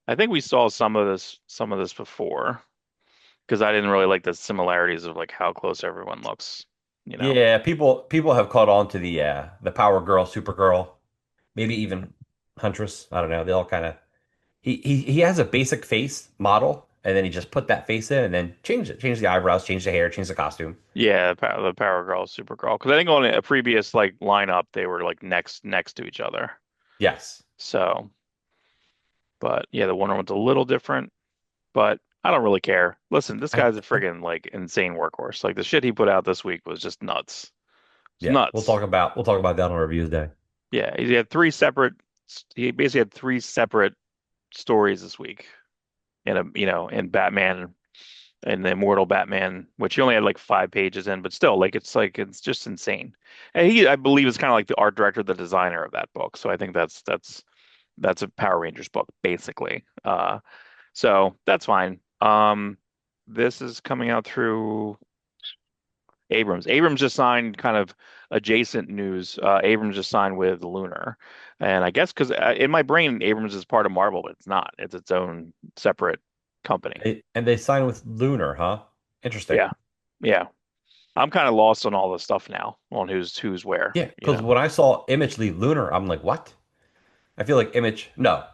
I think we saw some of this before because I didn't really like the similarities of like how close everyone looks, you know. Yeah, people have caught on to the Power Girl, Supergirl, maybe even Huntress. I don't know. They all kind of he has a basic face model, and then he just put that face in, and then change the eyebrows, change the hair, change the costume. Yeah, the Power Girl, Supergirl. Because I think on a previous like lineup they were like next to each other. Yes. So, but yeah, the Wonder Woman's a little different, but I don't really care. Listen, this I, guy's a I friggin' like insane workhorse. Like the shit he put out this week was just nuts. It's yeah, nuts. we'll talk about that on reviews day. Yeah, he had he basically had three separate stories this week in Batman and the Immortal Batman, which he only had like 5 pages in, but still, like it's just insane. And I believe, is kind of like the art director, the designer of that book. So I think that's a Power Rangers book, basically. So that's fine. This is coming out through Abrams. Abrams just signed kind of adjacent news. Abrams just signed with Lunar, and I guess because in my brain, Abrams is part of Marvel, but it's not. It's its own separate company. And they signed with Lunar, huh? Interesting. Yeah. Yeah. I'm kind of lost on all this stuff now on who's where, Yeah, because when I saw Image leave Lunar, I'm like, what? I feel like Image, no.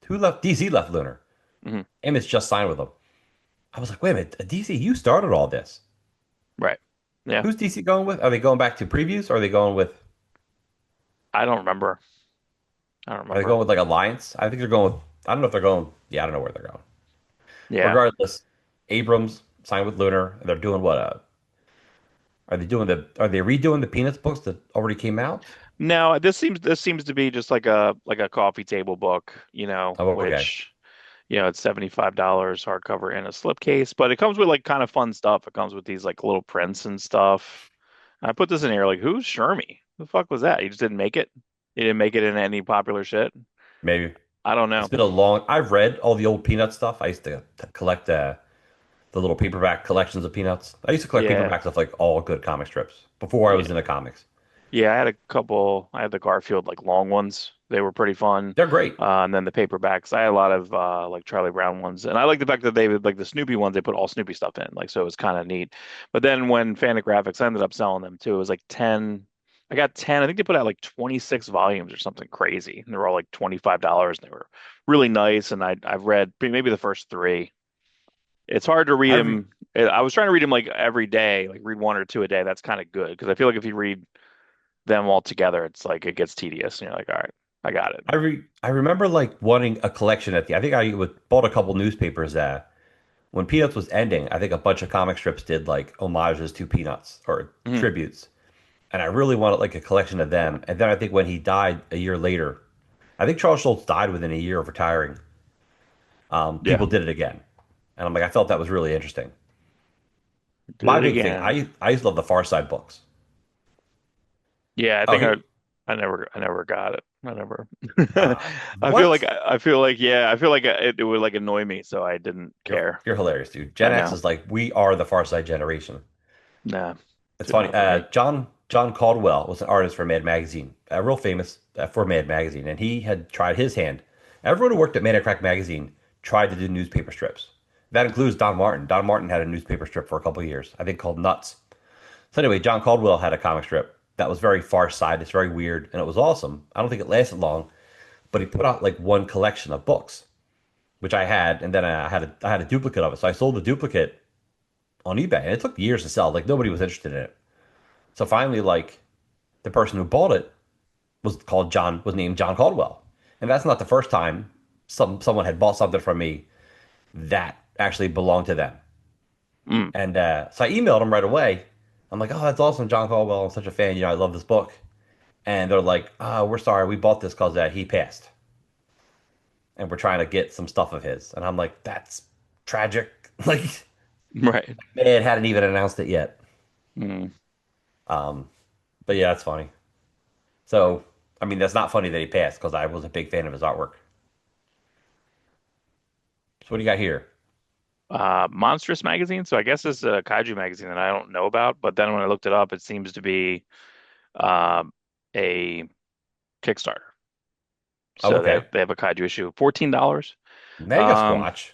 Who left? DC left Lunar. Hmm. Image just signed with them. I was like, wait a minute, DC, you started all this. Right. Yeah. Who's DC going with? Are they going back to previews? Or are they going with? I don't remember. I don't Are they remember. going with like Alliance? I think they're going with. I don't know if they're going. Yeah, I don't know where they're going. Yeah. Regardless, Abrams signed with Lunar. And they're doing what? Are they doing the? Are they redoing the Peanuts books that already came out? No, this seems to be just like a coffee table book, Oh, okay. which it's $75 hardcover in a slipcase, but it comes with like kind of fun stuff. It comes with these like little prints and stuff. And I put this in here like, who's Shermie? Who the fuck was that? He just didn't make it. He didn't make it in any popular shit. Maybe I don't it's know. been a long. I've read all the old Peanut stuff. I used to collect the little paperback collections of Peanuts. I used to collect Yeah, paperbacks of like all good comic strips before I yeah, was into comics. yeah. I had a couple. I had the Garfield like long ones. They were pretty fun. They're great. And then the paperbacks. I had a lot of like Charlie Brown ones, and I like the fact that they would like the Snoopy ones. They put all Snoopy stuff in, like so it was kind of neat. But then when Fantagraphics I ended up selling them too, it was like 10. I got 10. I think they put out like 26 volumes or something crazy, and they were all like $25, and they were really nice. And I've read maybe the first three. It's hard to read I re them. I was trying to read them like every day, like read one or two a day. That's kind of good because I feel like if you read them all together, it's like it gets tedious, and you're like, all right, I got it. I remember like wanting a collection at the. I think bought a couple newspapers when Peanuts was ending. I think a bunch of comic strips did like homages to Peanuts or Mhm. tributes, and I really wanted like a collection of them. And then I think when he died a year later, I think Charles Schultz died within a year of retiring. Yeah, People did it again, and I'm like, I felt that was really interesting. did My it big thing, again. I used to love the Far Side books. Yeah, I Oh, think here, I never got it. I never. what? I feel like yeah, I feel like it would like annoy me, so I didn't care. You're hilarious, dude. Gen I X know. is like we are the Far Side generation. Nah, It's did funny. not for me. John Caldwell was an artist for Mad Magazine, real famous for Mad Magazine, and he had tried his hand. Everyone who worked at Man and Crack Magazine tried to do newspaper strips. That includes Don Martin. Don Martin had a newspaper strip for a couple of years, I think called Nuts. So anyway, John Caldwell had a comic strip that was very far side. It's very weird, and it was awesome. I don't think it lasted long, but he put out like one collection of books, which I had, and then I had a duplicate of it. So I sold the duplicate on eBay, and it took years to sell. Like nobody was interested in it. So finally, like the person who bought it was named John Caldwell, and that's not the first time someone had bought something from me that actually belonged to them. Mm, And so I emailed him right away. I'm like, oh, that's awesome, John Caldwell. I'm such a fan. I love this book. And they're like, oh, we're sorry, we bought this because he passed, and we're trying to get some stuff of his. And I'm like, that's tragic. Like, right. man, hadn't even announced it yet. Mm. Um, but yeah, that's funny. So, I mean, that's not funny that he passed because I was a big fan of his artwork. So, what do you got here? Monstrous magazine. So I guess it's a kaiju magazine that I don't know about. But then when I looked it up, it seems to be um, a Kickstarter. Oh, So okay. they have a kaiju issue, $14. Mega Um, Squatch.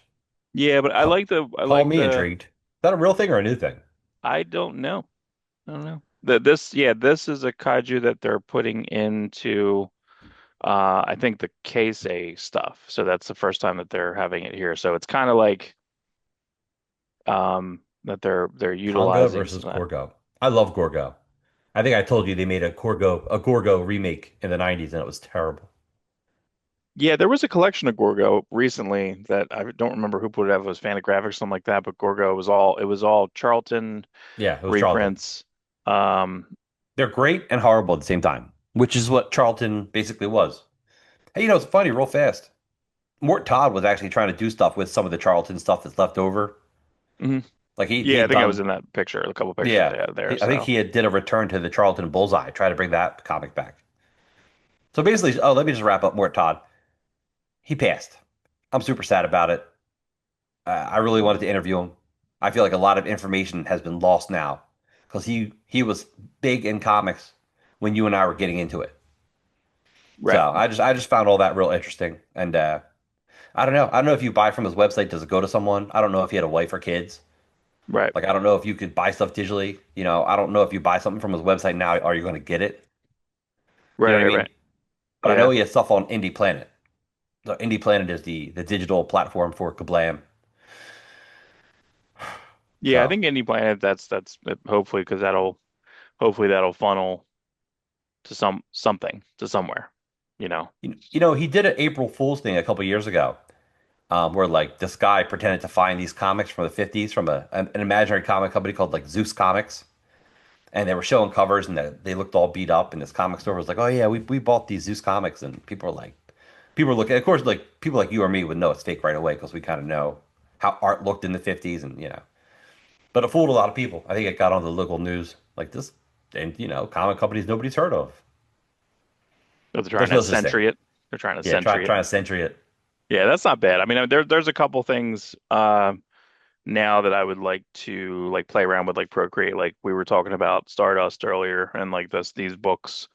yeah, but Call, I call like me the intrigued. Is that a real thing or a new thing? I don't know. I don't know. This is a kaiju that they're putting into I think the case A stuff. So that's the first time that they're having it here. So it's kind of like that they're Conga utilizing versus some of that. Gorgo. I love Gorgo. I think I told you they made a Gorgo remake in the 90s and it was terrible. Yeah, there was a collection of Gorgo recently that I don't remember who put it out. If it was Fantagraphics or something like that, but Gorgo was all Charlton Yeah, it was Charlton. reprints. Um, They're great and horrible at the same time, which is what Charlton basically was. Hey, it's funny, real fast. Mort Todd was actually trying to do stuff with some of the Charlton stuff that's left over. mhm. Like he Yeah, I had think I was done, in that picture, a couple pictures yeah. they had there. I think So he did a return to the Charlton Bullseye, try to bring that comic back. So basically, oh, let me just wrap up Mort Todd. He passed. I'm super sad about it. I really wanted to interview him. I feel like a lot of information has been lost now because he was big in comics when you and I were getting into it. right. So I just found all that real interesting, and I don't know. I don't know if you buy from his website, does it go to someone? I don't know if he had a wife or kids. Right. Like, I don't know if you could buy stuff digitally. I don't know if you buy something from his website now, are you going to get it? You know what I Right, mean? right. But I know Yeah. he has stuff on Indie Planet. So Indie Planet is the digital platform for Kablam. Yeah, I So, think Indie Planet that's hopefully because that'll funnel to something to somewhere, you know. he did an April Fool's thing a couple years ago, where like this guy pretended to find these comics from the 50s from an imaginary comic company called like Zeus Comics. And they were showing covers and they looked all beat up. And this comic store was like, oh, yeah, we bought these Zeus comics. And people are looking, of course, like people like you or me would know it's fake right away because we kind of know how art looked in the 50s. But it fooled a lot of people. I think it got on the local news like this. And, comic companies nobody's heard of. But they're There's trying to no such thing. century it. They're trying to Yeah, century it. trying to century it. Yeah, that's not bad. I mean, there's a couple things now that I would like to like play around with like Procreate. Like we were talking about Stardust earlier and like these books.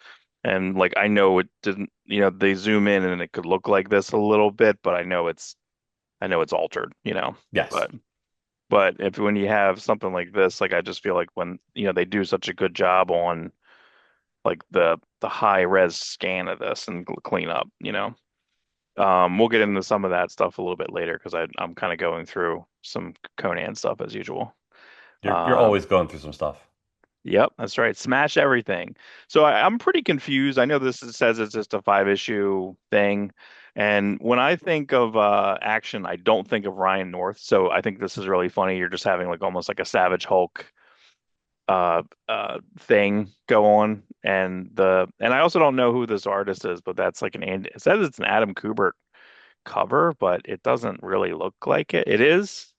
And like I know it didn't, they zoom in and it could look like this a little bit, but I know it's altered, Yes. But if when you have something like this, like I just feel like when, they do such a good job on like the high res scan of this and clean up, we'll get into some of that stuff a little bit later because I'm kind of going through some Conan stuff as usual. You're Um, always going through some stuff. yep, that's right. Smash everything. So I'm pretty confused. I know says it's just a 5 issue thing. And when I think of action, I don't think of Ryan North. So I think this is really funny. You're just having like almost like a Savage Hulk thing go on. And I also don't know who this artist is, but that's like it says it's an Adam Kubert cover, but it doesn't really look like it. It is,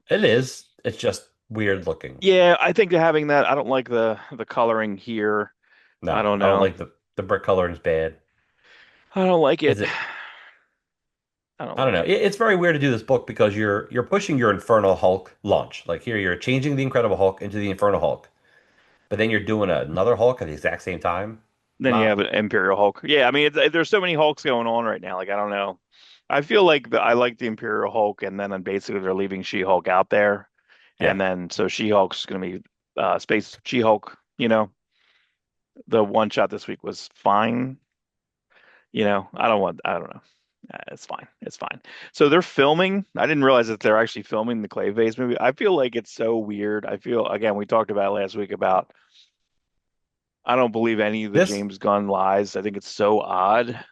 It is. It's just weird looking. Yeah, I think having that, I don't like the coloring here. I No, don't I don't know. like the brick coloring is bad. I don't like Is it. it? I don't I don't like know. it. It's very weird to do this book because you're pushing your Infernal Hulk launch. Like here, you're changing the Incredible Hulk into the Infernal Hulk, but then you're doing another Hulk at the exact same time. Then you Nah, have an Imperial Hulk. Yeah, I mean, there's so many Hulks going on right now. Like, I don't know. I feel like I like the Imperial Hulk, and then basically they're leaving She-Hulk out there, yeah. and then so She-Hulk's gonna be Space She-Hulk. The one shot this week was fine. I don't know. It's fine. It's fine. So they're filming. I didn't realize that they're actually filming the Clayface movie. I feel like it's so weird. I feel again, we talked about it last week about I don't believe any of the This James Gunn lies. I think it's so odd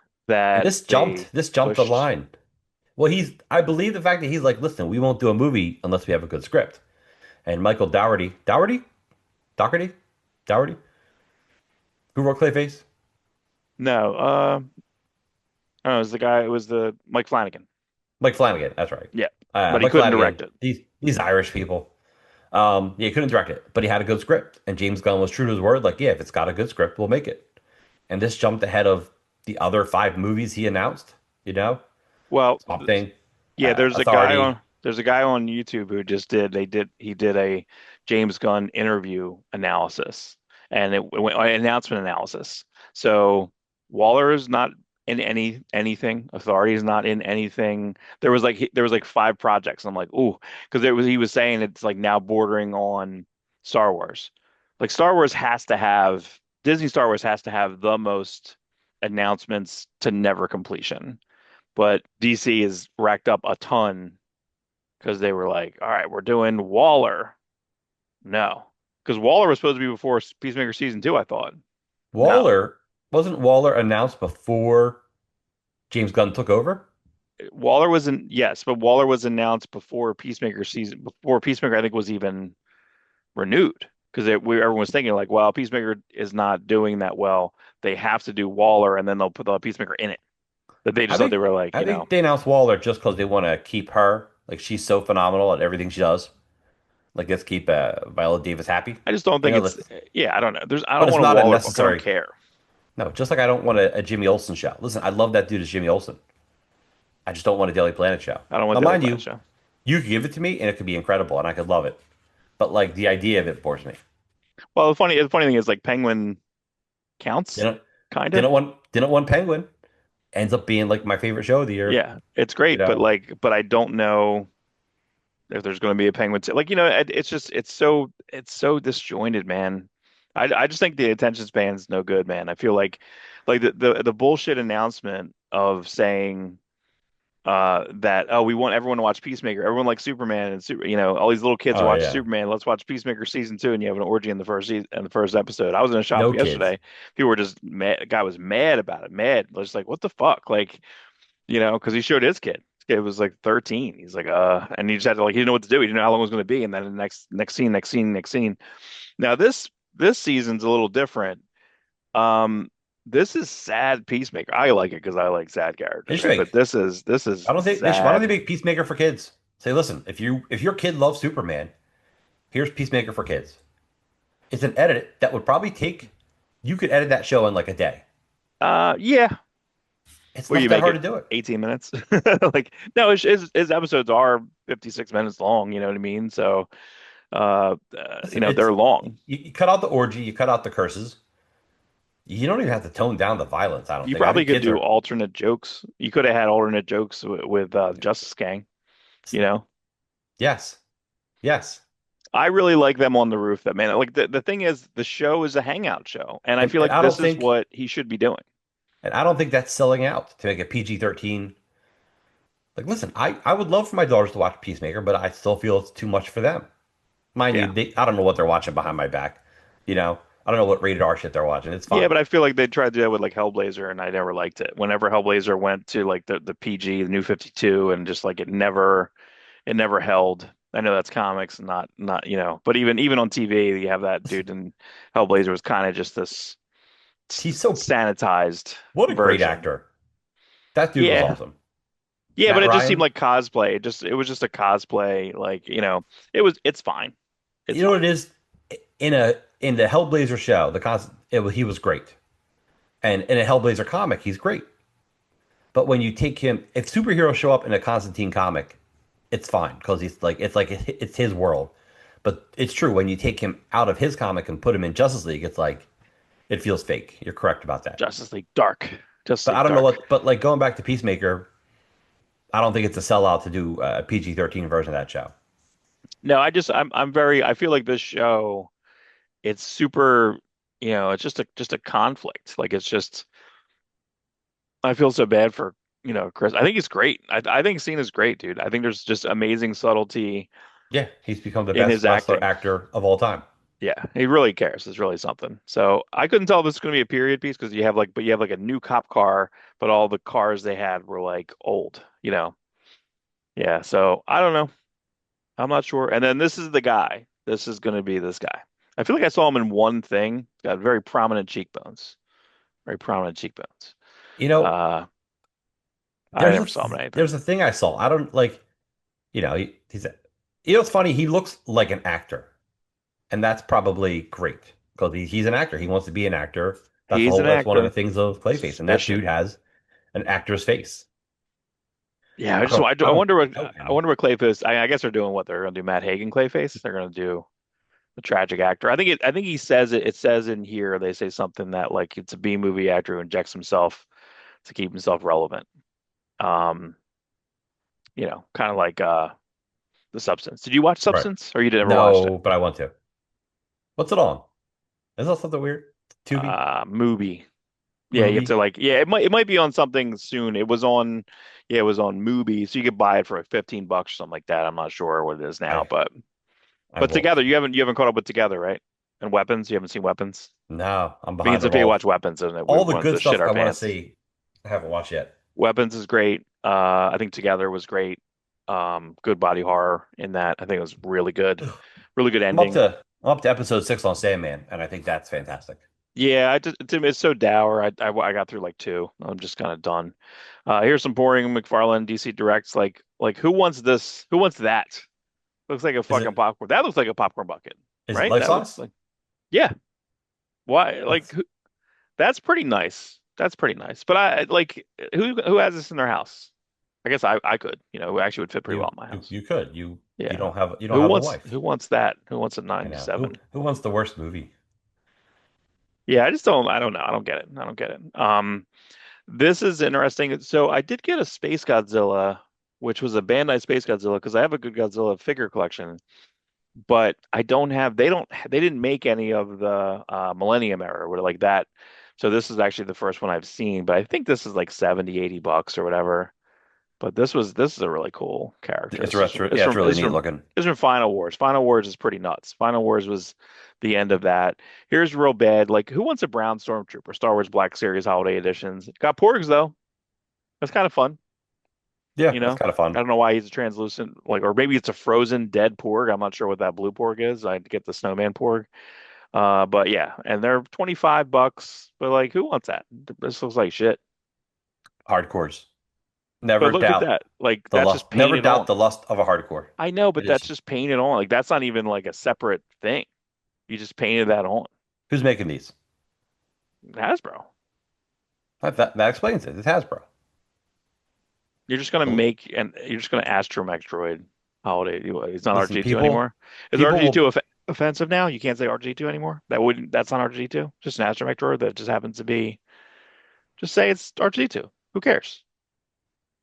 and that this they jumped the pushed. line. Well, I believe the fact that he's like, listen, we won't do a movie unless we have a good script. And Michael Dougherty, Dougherty, who wrote Clayface? No, I don't know, it was the guy. It was the Mike Flanagan. Mike Flanagan, that's right. Yeah, but he Mike couldn't Flanagan. direct it. These Irish people. Yeah, he couldn't direct it, but he had a good script. And James Gunn was true to his word. Like, yeah, if it's got a good script, we'll make it. And this jumped ahead of the other five movies he announced. You know, Well, Swamp Thing, yeah, Authority. there's a guy on YouTube who just he did a James Gunn interview analysis and it went announcement analysis. So Waller is not in anything. Authority is not in anything. There was like five projects. I'm like, ooh, because he was saying it's like now bordering on Star Wars. Like Disney Star Wars has to have the most announcements to never completion. But DC has racked up a ton because they were like, all right, we're doing Waller. No, because Waller was supposed to be before Peacemaker season two, I thought. No, Waller wasn't Waller announced before James Gunn took over? Waller was in, yes, but Waller was announced before Peacemaker, I think, was even renewed because everyone was thinking like, well, Peacemaker is not doing that well. They have to do Waller and then they'll put the Peacemaker in it. But they I just thought they think were like, I think they announced Waller just because they want to keep her. Like she's so phenomenal at everything she does. Like let's keep Viola Davis happy. I just don't You think know, it's, let's, yeah, I don't know. I but don't it's want a not a Waller book. I don't necessary. care. No, just like I don't want a Jimmy Olsen show. Listen, I love that dude as Jimmy Olsen. I just don't want a Daily Planet show. I don't want Now, Daily mind Planet you, show. you could give it to me and it could be incredible and I could love it. But like the idea of it bores me. Well, the funny thing is like Penguin counts, Didn't kind of. didn't want Penguin. ends up being like my favorite show of the year. Yeah, it's You great, but know? but I don't know if there's going to be a Penguin. Like, it's just it's so disjointed, man. I just think the attention span's no good, man. I feel like the bullshit announcement of saying that, oh, we want everyone to watch Peacemaker. Everyone likes Superman and all these little kids Oh watch yeah. Superman. Let's watch Peacemaker season 2, and you have an orgy in the first season, in the first episode. I was in a shop No kids. yesterday. People were just mad. The guy was mad about it. Mad. Just like, what the fuck? Like, because he showed his kid. His kid was like 13. He's like, and he just had to, like, he didn't know what to do. He didn't know how long it was going to be. And then the next scene, next scene, next scene. Now this season's a little different. Um, this is sad Peacemaker. I like it because I like sad characters, Here's right? the thing. But this is I don't think they should, why don't they sad. make Peacemaker for kids? Say, listen, if your kid loves Superman, here's Peacemaker for kids. It's an edit that would probably take you could edit that show in like a day. Yeah. It's Well, not you that make hard it to do it. 18 minutes. Like, no, his episodes are 56 minutes long. You know what I mean? So, Listen, it's they're long. you cut out the orgy, you cut out the curses. You don't even have to tone down the violence, I don't You think. I probably think could kids do are alternate jokes. You could have had alternate jokes with Justice Gang. You know, yes. Yes. I really like them on the roof. That man, like the thing is, the show is a hangout show, and I And feel and like I don't this is think what he should be doing. and I don't think that's selling out to make a PG-13. Like, listen, I would love for my daughters to watch Peacemaker, but I still feel it's too much for them. Mind you, Yeah, I don't know what they're watching behind my back. You know, I don't know what rated R shit they're watching. It's yeah, fine. but I feel like they tried to do that with like Hellblazer, and I never liked it. Whenever Hellblazer went to like the PG, the New 52, and just like it never held. I know that's comics, and not but even on TV, you have that Listen, dude, and Hellblazer was kind of just this he's so sanitized what a great version. actor. That dude was Yeah. awesome. Yeah, but Matt it just seemed Ryan, like cosplay. It was just a cosplay, like, it's fine. It's you know fine. what it is? In the Hellblazer show, he was great. And in a Hellblazer comic, he's great. But when you take him, if superheroes show up in a Constantine comic, it's fine because it's his world. But it's true when you take him out of his comic and put him in Justice League, it's like it feels fake. You're correct about that. Justice League Dark. Justice But I League don't know Dark. what. But like going back to Peacemaker, I don't think it's a sellout to do a PG-13 version of that show. No, I feel like this show, it's super, it's just a conflict. Like, it's just I feel so bad for, Chris. I think he's great. I think Cena's great, dude. I think there's just amazing subtlety Yeah, he's become the in best his wrestler acting. actor of all time. Yeah, he really cares. It's really something. So I couldn't tell if this is going to be a period piece because you have like a new cop car, but all the cars they had were like old, Yeah. So I don't know. I'm not sure. And then this is the guy. This is going to be this guy. I feel like I saw him in one thing. He's got very prominent cheekbones. Very prominent cheekbones. You know, Uh, I there's never saw him in anything. there's a thing I saw. I don't like. He's. It's funny. He looks like an actor. And that's probably great because he's an actor. He wants to be an actor. He's an That's one of the actor. things of Clayface, and that dude Fishing. has an actor's face. Yeah. I I don't wonder what know I him. wonder what Clayface. I guess they're doing what they're going to do. Matt Hagen Clayface. They're going to do the tragic actor. I think he says it. It says in here they say something that like it's a B movie actor who injects himself to keep himself relevant. Um, kind of like the Substance. Did you watch Right? Substance or you never watched it? No, but I want to. What's it on? Is that something weird? Tubi Movie. Yeah, you have to movie? like it might be on something soon. It was on Mubi, so you could buy it for like $15 or something like that. I'm not sure what it is now, I I but won't. Together, you haven't caught up with Together, right? And Weapons, you haven't seen Weapons? No, I'm Means behind the if you ball. watch Weapons, isn't it? We All the wanted good to shit stuff our I want to pants. see, I haven't watched yet. Weapons is great. I think Together was great. Good body horror in that. I think it was really good. Really good ending. I'm up to episode 6 on Sandman, and I think that's fantastic. Yeah, it's so dour. I got through like two. I'm just kind of done. Here's some boring McFarlane DC Directs. Like who wants this? Who wants that? Looks like a Is fucking it popcorn. That looks like a popcorn bucket, is it right? life That looks size? like yeah. Why? Like That's that's pretty nice. That's pretty nice. But I like who has this in their house? I guess I could. It actually would fit pretty well in my house. you could Yeah. you don't have a wife. Who wants that? Who wants a I know. 97? Who wants the worst movie? Yeah, I just don't. I don't know. I don't get it. I don't get it. This is interesting. So I did get a Space Godzilla, which was a Bandai Space Godzilla, because I have a good Godzilla figure collection, but I don't have, they didn't make any of the Millennium era or like that. So this is actually the first one I've seen, but I think this is like 70, $80 or whatever. But this is a really cool character. It's retro. Yeah, it's really neat looking. It's from Final Wars. Final Wars is pretty nuts. Final Wars was the end of that. Here's real bad. Like, who wants a brown stormtrooper? Star Wars Black Series Holiday Editions. Got Porgs though. That's kind of fun. Yeah, You that's know, kind of I fun. don't know why he's a translucent, like, or maybe it's a frozen dead Porg. I'm not sure what that blue Porg is. I'd get the Snowman Porg. But yeah, and they're $25. But like, who wants that? This looks like shit. Hardcores. But Never look at doubt that. Like, the that's just lust. Never painted doubt on. the lust of a hardcore. I know, but It that's is. just painted on. Like, that's not even like a separate thing. You just painted that on. Who's making these? Hasbro. That explains it. It's Hasbro. You're just gonna Astromech Droid holiday. It's not Listen, RG2 people, anymore. Is people RG2 will. offensive now? You can't say RG2 anymore. That's not RG2. Just an Astromech Droid that just happens to be. Just say it's RG2. Who cares?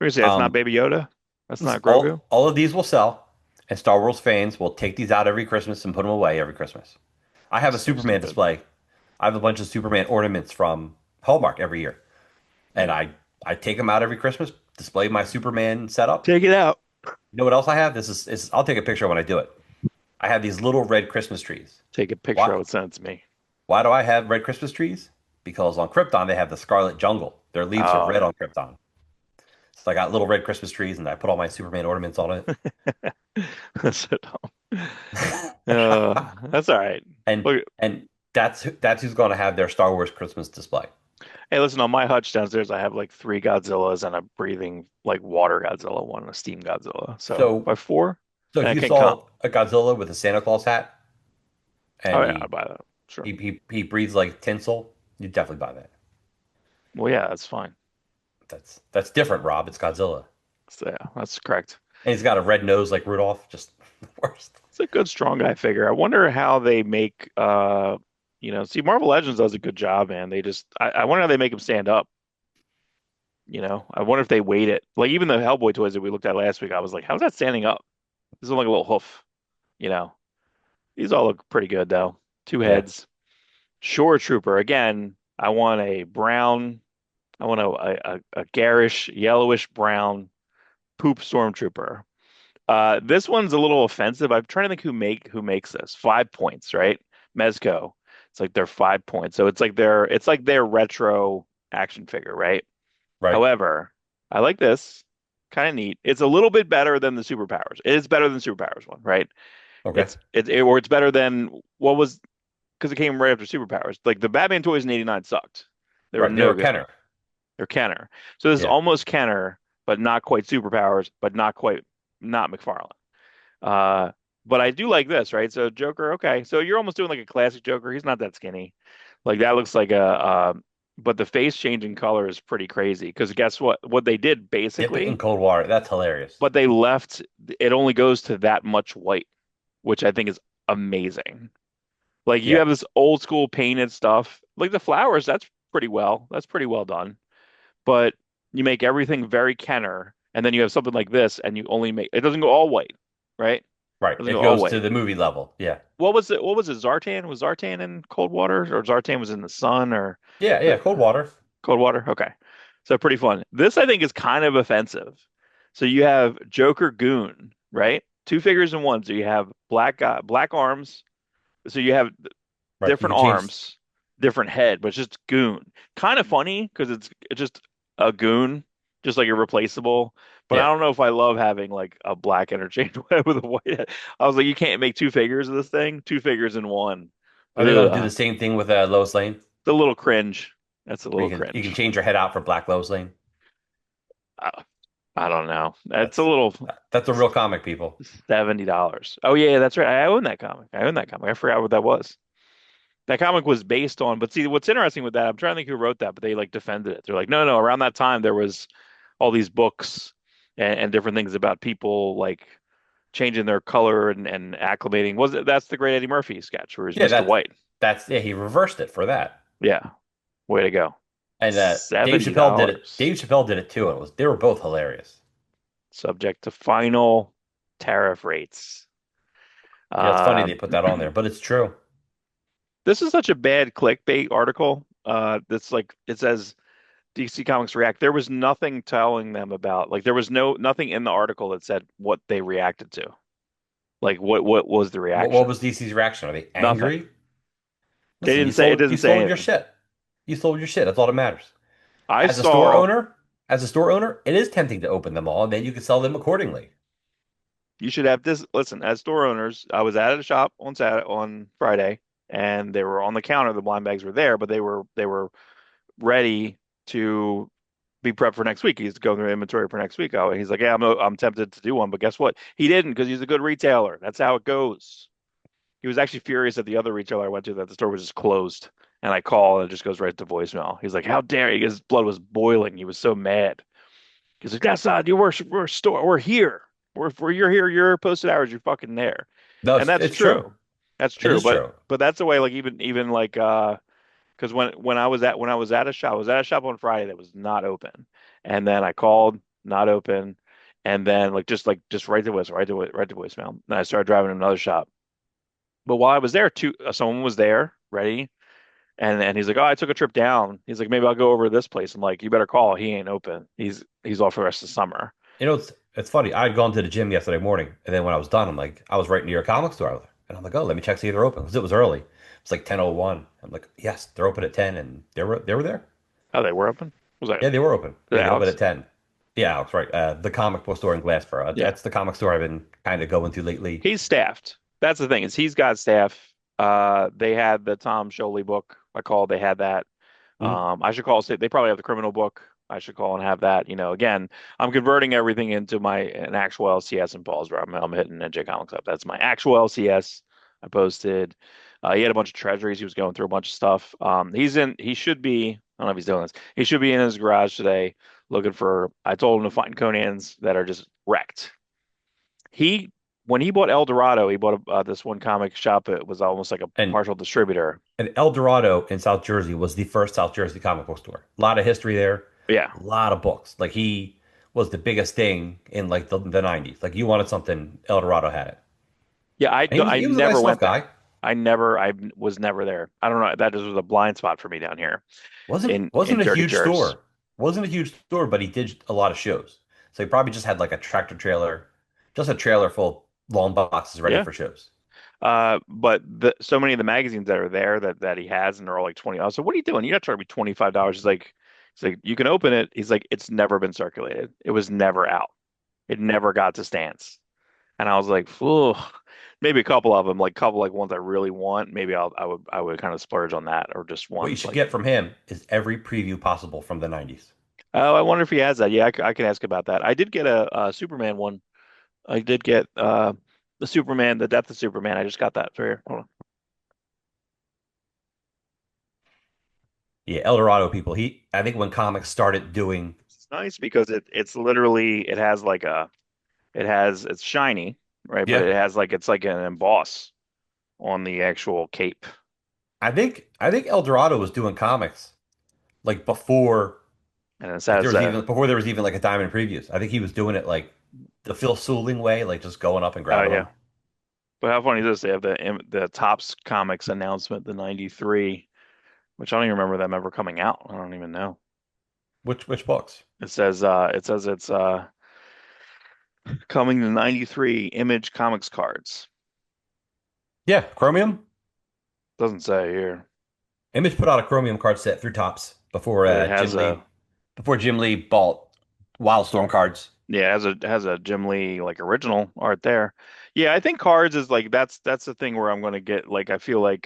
We're gonna say it's not Um, Baby Yoda. That's listen, not Grogu. all of these will sell, and Star Wars fans will take these out every Christmas and put them away every Christmas. I have a So Superman stupid. display. I have a bunch of Superman ornaments from Hallmark every year, and Mm. I take them out every Christmas, display my Superman setup. Take it out. You know what else I have? This is I'll take a picture when I do it. I have these little red Christmas trees. Take a picture Why of it, send it to me. why do I have red Christmas trees? Because on Krypton they have the Scarlet Jungle. Their leaves are Oh red yeah. on Krypton. So I got little red Christmas trees and I put all my Superman ornaments on it. That's so dumb. That's all right. And Look, and that's who's going to have their Star Wars Christmas display. hey, listen, on my hutch downstairs, I have like three Godzillas and a breathing like water Godzilla, one and a steam Godzilla. So So by four, so and if I you can comp. saw a Godzilla with a Santa Claus hat Oh and yeah, I'd buy that. Sure. he breathes like tinsel, you'd definitely buy that. Well, yeah, that's fine. That's different, Rob. It's Godzilla. So, yeah, that's correct. And he's got a red nose like Rudolph. Just the worst. It's a good strong guy figure. I wonder how they make see Marvel Legends does a good job, man. I wonder how they make him stand up. I wonder if they weight it. Like even the Hellboy toys that we looked at last week, I was like, how's that standing up? This is like a little hoof, you know. These all look pretty good though. Two Yeah. heads. Shore Trooper. Again, I want a brown, I want a garish, yellowish brown poop stormtrooper. This one's a little offensive. I'm trying to think who makes this. 5 points, right? Mezco. It's like they're 5 points. So it's like their retro action figure, right? Right. However, I like this. Kind of neat. It's a little bit better than the superpowers. It is better than Superpowers one, right? Okay. Or it's better than what was because it came right after Superpowers. Like the Batman toys in '89 sucked. They were Right. They were no good. Kenner. They're Kenner. So this is Yeah. almost Kenner, but not quite Superpowers, but not McFarlane. Uh, but I do like this, right? So Joker, okay. So you're almost doing like a classic Joker. He's not that skinny. Like that looks like but the face changing color is pretty crazy because guess what? What they did Dip it in basically, cold water. That's hilarious. but they left it only goes to that much white, which I think is amazing. Like you Yeah. have this old school painted stuff, like the flowers, that's pretty well done. But you make everything very Kenner, and then you have something like this, and you only make it doesn't go all white, right? It Right. doesn't It go all goes to white. the movie level. Yeah. What was it? What was it? Zartan? Was Zartan in cold water, or Zartan was in the sun, or Yeah. Yeah. Cold water. cold water? Okay, so pretty fun. This I think is kind of offensive. So you have Joker Goon, right? Two figures in one. So you have black arms. So you have Right. You different can change. arms, different head, but it's just goon. Kind of funny because it's just a goon, just like irreplaceable. But I Yeah. don't know if I love having like a black interchangeable head with a white head. I was like, you can't make two figures of this thing, two figures in one. Are they going to do Ugh, the same thing with Lois Lane, it's a little cringe. That's a where little you can cringe. change your head out for Black Lois Lane? Uh, I don't know. That's a That's little that's a real comic, people. $70. Oh yeah, that's right. I own that comic. I own that comic. I forgot what that was. That comic was based on, but see, what's interesting with that, I'm trying to think who wrote that, but they like defended it. They're like, no, no, around that time there was all these books and different things about people like changing their color and acclimating. That's the great Eddie Murphy sketch where he's Yeah. Mr. That's White. that's yeah. He reversed it for that. Yeah, way to go. And Dave Chappelle did it. $70, Dave Chappelle did it too, and they were both hilarious. subject to final tariff rates. Yeah, it's funny they Um, put that on there, but it's true. this is such a bad clickbait article. That's like it says DC Comics React. There was nothing telling them about like there was nothing in the article that said what they reacted to. Like what was the What reaction? was DC's reaction? Are they Nothing. angry? They Listen, didn't say it you didn't say sold your anything. shit. You sold your shit. That's all that matters. I As a store saw owner, as a store owner, it is tempting to open them all, and then you can sell them accordingly. you should have this. Listen, as store owners, I was at a shop on Saturday, on Friday, and they were on the counter. The blind bags were there, but they were ready to be prepped for next week. He's going through inventory for next week. Oh, he's like, yeah, I'm tempted to do one, but guess what? He didn't because he's a good retailer. That's how it goes. He was actually furious at the other retailer I went to that the store was just closed. And I call and it just goes right to voicemail. He's like, how dare you? His blood was boiling. He was so mad. He's like, that's not you. We're store. We're here. You're here. You're posted hours. You're fucking there. No, And that's it's true. true. That's It true. is true. But that's the way. Like even like because when I was at a shop, I was at a shop on Friday that was not open, and then I called, not open, and then just right to voicemail. And I started driving to another shop. But while I was there, someone was there ready, and he's like, oh, I took a trip down. He's like, maybe I'll go over to this place. I'm like, you better call. He ain't open. He's off for the rest of the summer. You know, it's funny. I'd gone to the gym yesterday morning, and then when I was done, I'm like, I was right near a comic store, and I'm like, oh, let me check see if they're open because it was early. It's like 10:01. I'm like, yes, they're open at 10, and they were there. Oh, they were open. Was that Yeah, they were open. Yeah, they opened Alex? at 10. Yeah, Alex, right. The comic book store in Glassboro. Yeah. That's the comic store I've been kind of going to lately. He's staffed. That's the thing is he's got staff. They had the Tom Sholey book. I called. They had that. Mhm. I should call. They probably have the criminal book. I should call and have that. Again, I'm converting everything into an actual LCS in Paulsboro. I'm hitting NJ Comics up. That's my actual LCS. I posted. He had a bunch of treasuries. He was going through a bunch of stuff. He should be. I don't know if he's doing this. He should be in his garage today looking for. I told him to find Conans that are just wrecked. He when he bought El Dorado, he bought this one comic shop. It was almost like a And partial distributor. and El Dorado in South Jersey was the first South Jersey comic book store. A lot of history there, Yeah, a lot of books. Like he was the biggest thing in like the 90s. Like you wanted something, El Dorado had it. yeah. And I he was a nice never enough went there. guy. I was never there. I don't know. That just was a blind spot for me down here in Wasn't a Dirty huge Jers. store. Wasn't a huge store, but he did a lot of shows. So he probably just had like a tractor trailer, just a trailer full of long boxes ready Yeah. for shows. But so many of the magazines that are there that he has, and they're all like 20. I was like, what are you doing? You're not charging me $25. He's like, you can open it. He's like, it's never been circulated. It was never out. It never got to stands. And I was like, ooh, maybe a couple of them, like couple like ones I really want. Maybe I would kind of splurge on that, or just What you ones should like, get from him is every preview possible from the 90s. oh, I wonder if he has that. Yeah, I could ask about that. I did get a Superman one. I did get the Superman, the Death of Superman. I just got that for here. Hold on. Yeah, El Dorado people. I think when comics started doing, It's nice because it's literally it's shiny, right? But yeah, it has it's like an emboss on the actual cape. I think El Dorado was doing comics like before, And it like there says was even before there was even like a Diamond Previews. I think he was doing it like the Phil Seuling way, like just going up and oh grabbing yeah. them. But how funny is this? They have the Topps Comics announcement, the 93, which I don't even remember them ever coming out. I don't even know. Which books? It says it's coming to 93 Image Comics cards. Yeah, Chromium. Doesn't say here, Image put out a Chromium card set through Tops before but it has Jim Lee bought Wildstorm cards. yeah, it has a Jim Lee like original art there. Yeah, I think cards is like that's the thing where I'm gonna get like I feel like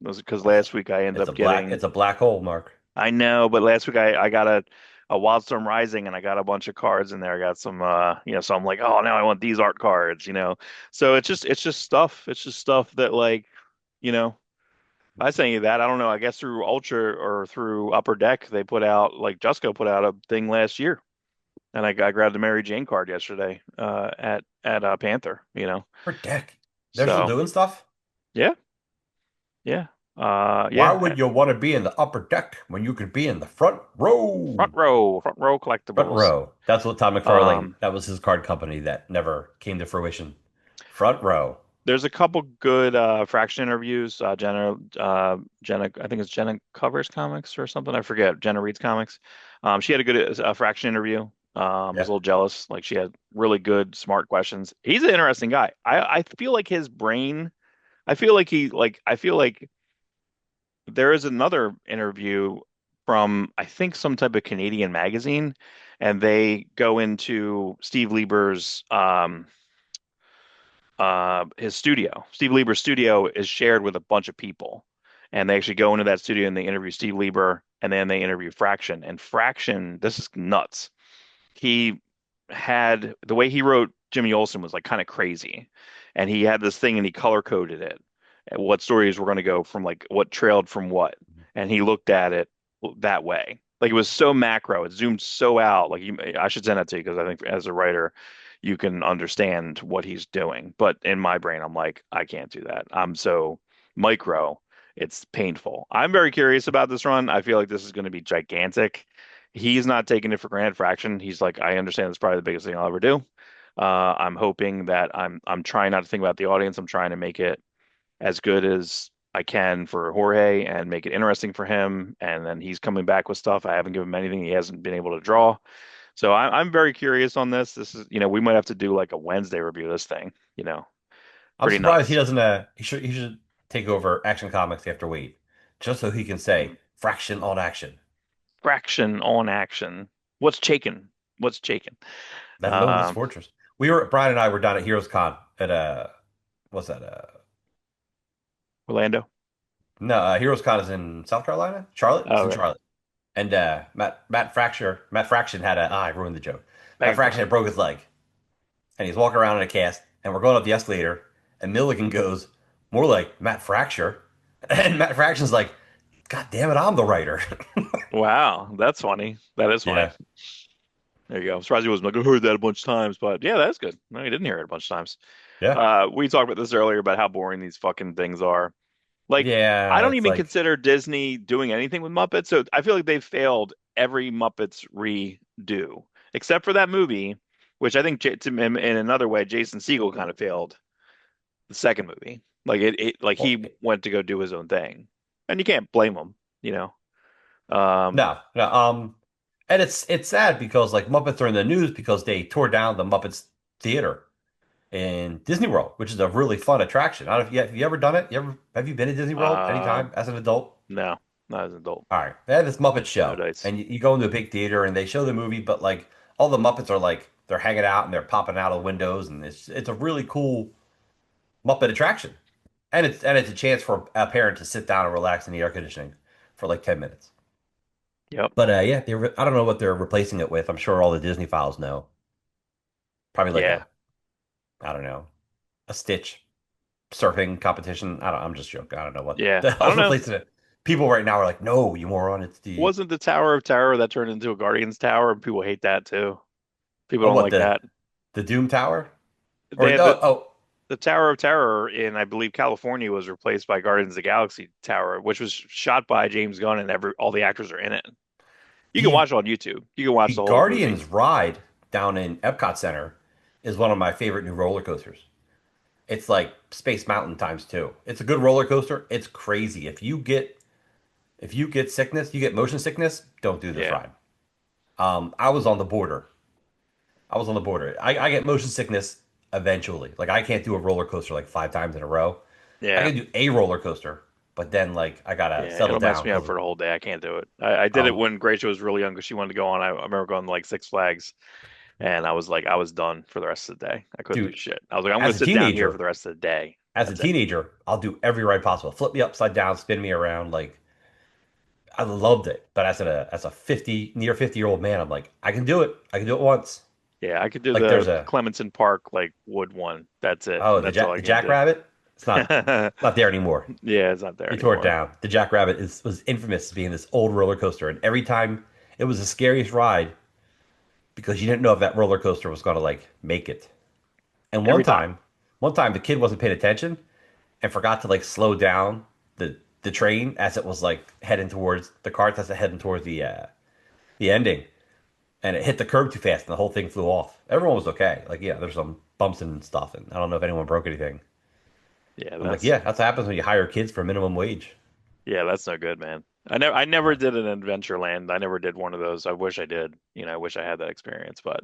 because last week I ended up getting It's a black hole, Mark. I know, but last week I got a Wildstorm Rising and I got a bunch of cards in there. I got some so I'm like, oh now I want these art cards. So it's just stuff. It's just stuff that you know, I sent you that. I don't know. I guess through Ultra or through Upper Deck, they put out like Jusco put out a thing last year. And I grabbed the Mary Jane card yesterday at Panther. For deck. They're still So doing stuff. yeah, yeah. Why Yeah, would you want to be in the upper deck when you could be in the front row? front row Front collectibles. row. That's what Tom McFarlane, Um, that was his card company that never came to fruition. Front row. there's a couple good Fraction interviews. Jenna, I think it's Jenna covers comics or something. I forget. Jenna reads comics. She had a good Fraction interview. I was Yeah. a little jealous. Like she had really good, smart questions. He's an interesting guy. I feel like his brain. I feel like there is another interview from I think some type of Canadian magazine, and they go into Steve Lieber's his studio. Steve Lieber's studio is shared with a bunch of people. And they actually go into that studio and they interview Steve Lieber and then they interview Fraction. And Fraction, this is nuts. He had the way he wrote Jimmy Olsen was like kind of crazy. And he had this thing and he color coded it. And what stories were going to go from like what trailed from what. And he looked at it that way. Like it was so macro, it zoomed so out. I should send that to you because I think as a writer, you can understand what he's doing. But in my brain, I'm like, I can't do that. I'm so micro, it's painful. I'm very curious about this run. I feel like this is going to be gigantic. He's not taking it for granted Fraction. He's like, I understand it's probably the biggest thing I'll ever do. I'm hoping that I'm trying not to think about the audience. I'm trying to make it as good as I can for Jorge and make it interesting for him. And then he's coming back with stuff. I haven't given him anything he hasn't been able to draw. So I'm very curious on this. This is, we might have to do like a Wednesday review of this thing, I'm pretty surprised he nuts. doesn't he should take over Action Comics after Wade. Just so he can say fraction on action. Fraction on action. What's shaking? What's shaking? Let alone this Um, fortress. Brian and I were down at Heroes Con at what's that? Orlando. No, Heroes Con is in South Carolina? Charlotte? It's Oh, in okay. Charlotte. And Matt Fraction had I ruined the joke. Back Matt and Fraction forth. had broke his leg. And he's walking around in a cast, and we're going up the escalator, and Milligan goes, more like Matt Fracture. And Matt Fraction's like, God damn it, I'm the writer. Wow, that's funny. That is funny. Yeah. There you go. I'm surprised he wasn't like, I heard that a bunch of times, but yeah, that's good. No, he didn't hear it a bunch of times. Yeah. We talked about this earlier about how boring these fucking things are. Like, I Yeah, don't it's even like consider Disney doing anything with Muppets. So I feel like they've failed every Muppets redo, except for that movie, which I think in another way, Jason Segel kind of failed the second movie. Like well, he went to go do his own thing, and you can't blame him, you know. Um, no, no. And it's sad because like Muppets are in the news because they tore down the Muppets theater in Disney World, which is a really fun attraction. I don't know if have you ever done it? Have you been to Disney World uh, anytime as an adult? no, not as an adult. All right, they had this Muppet No show, dice. and you go into a big theater and they show the movie, but like all the Muppets are like they're hanging out and they're popping out of windows, and it's a really cool Muppet attraction, and it's a chance for a parent to sit down and relax in the air conditioning for like 10 minutes. Yep. But yeah, I don't know what they're replacing it with. I'm sure all the Disney files know. Probably like Yeah. a I don't know a Stitch surfing competition. I'm just joking. I don't know what Yeah. the I don't hell's know. replacing it. People right now are like, no, you moron. It's the Wasn't the Tower of Terror that turned into a Guardians Tower? And people hate that too. People oh don't what like that. the Doom Tower or They had the Tower of Terror in, I believe, California was replaced by Guardians of the Galaxy Tower, which was shot by James Gunn, and all the actors are in it. You can the watch it on YouTube. You can watch the the whole movie. Guardians ride down in Epcot Center is one of my favorite new roller coasters. It's like Space Mountain times two. It's a good roller coaster. It's crazy. If you get sickness, you get motion sickness, don't do this Yeah. ride. I was on the border. I was on the border. I get motion sickness eventually. Like I can't do a roller coaster like 5 times in a row. I Yeah. can do a roller coaster, but then like I gotta Yeah. settle It'll mess down me up because for the whole day. I can't do it. I did it um when Gracia was really young because she wanted to go on. I remember going to like Six Flags, and I was like, I was done for the rest of the day. I couldn't do dude, shit. I was like, I'm going as to a sit down here for teenager, the rest of the day. as a That's it. teenager, I'll do every ride possible. Flip me upside down, spin me around. Like I loved it. But as a 50 near 50-year-old man, I'm like, I can do it. I can do it once. Yeah, I could do Like the there's a Clementon Park like wood one. That's it. oh That's all I the can't do. Jackrabbit. It's not there anymore. Yeah, it's not there They tore it anymore. down. The Jackrabbit was infamous as being this old roller coaster, and every time it was the scariest ride because you didn't know if that roller coaster was going to like make it. And Every time. one time the kid wasn't paying attention and forgot to like slow down the the train as it was like heading towards the cart that's heading towards the ending, and it hit the curb too fast, and the whole thing flew off. Everyone was okay. Like, yeah, there's some bumps and stuff, and I don't know if anyone broke anything. Yeah, I'm like, yeah, that's what happens when you hire kids for minimum wage. that's no good, man. I never did an Adventureland. I never did one of those. I wish I did. I wish I had that experience, but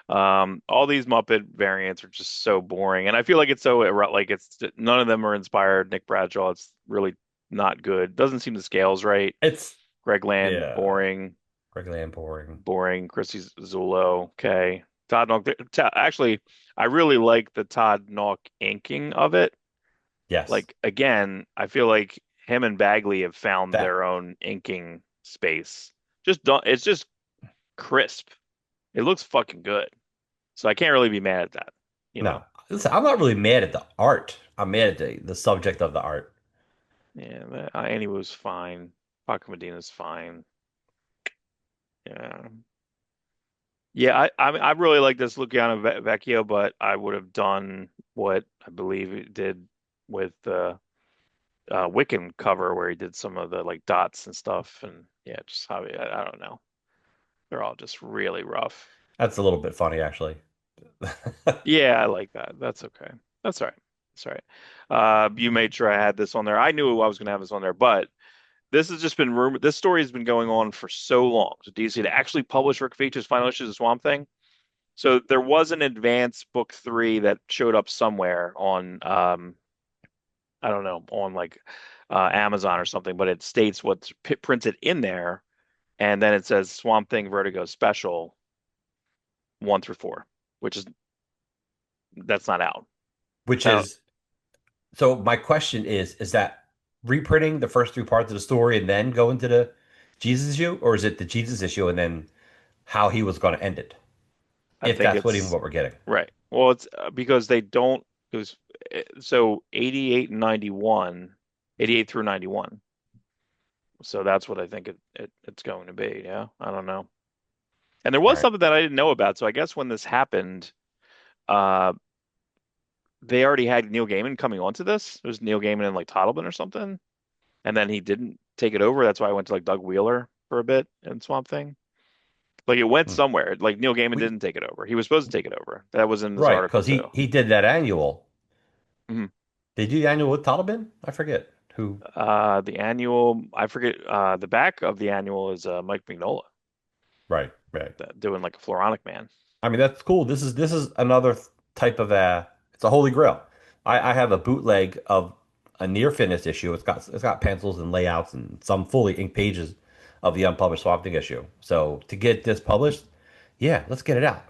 all these Muppet variants are just so boring, and I feel like it's so like it's none of them are inspired. Nick Bradshaw, it's really not good. Doesn't seem the scales right. It's Greg Land, yeah, boring, regular and boring. boring. Chrissy Zullo, okay. Todd Nauck, actually, I really like the Todd Nauck inking of it. Yes, Like again, I feel like him and Bagley have found that their own inking space. Just don't, it's just crisp. It looks fucking good. So I can't really be mad at that, you no. know. Listen, I'm not really mad at the art. I'm mad at the subject of the art. Yeah, Annie was fine. Paco Medina's fine. Yeah. Yeah, I really like this Luciano Vecchio, but I would have done what I believe it did with the Wiccan cover where he did some of the like dots and stuff, and yeah, just how I don't know. They're all just really rough. That's a little bit funny, actually. Yeah, I like that. That's okay. That's all right. That's all right. You made sure I had this on there. I knew I was going to have this on there, but this has just been rumored. This story has been going on for so long. So DC to actually publish Rick Veitch's final issues of Swamp Thing. So there was an advance book 3 that showed up somewhere on I don't know, on like Amazon or something, but it states what's printed in there, and then it says Swamp Thing Vertigo Special 1 through 4, which is that's not out. Which So is so my question is that reprinting the first three parts of the story and then go into the Jesus issue, or is it the Jesus issue and then how he was going to end it? I If think that's what even it's what we're getting. right. Well, it's because they don't. It was so 88 and 91, 88 through 91. So that's what I think it's going to be. Yeah, I don't know. And there All was right. something that I didn't know about. So I guess when this happened, uh, they already had Neil Gaiman coming onto this. It was Neil Gaiman and like Toddleben or something, and then he didn't take it over. That's why I went to like Doug Wheeler for a bit in Swamp Thing. Like it went Hmm. somewhere. Like Neil Gaiman We didn't take it over. He was supposed to take it over. That was in this right, article because too. he did that annual. Mhm. Did he do the annual with Taliban? I forget who. The annual, I forget. The back of the annual is Mike Mignola Right, right. doing like a Floronic Man. I mean, that's cool. This is another type of it's a holy grail. I have a bootleg of a near finished issue. It's got pencils and layouts and some fully inked pages of the unpublished Swamp Thing issue. So to get this published, yeah, let's get it out.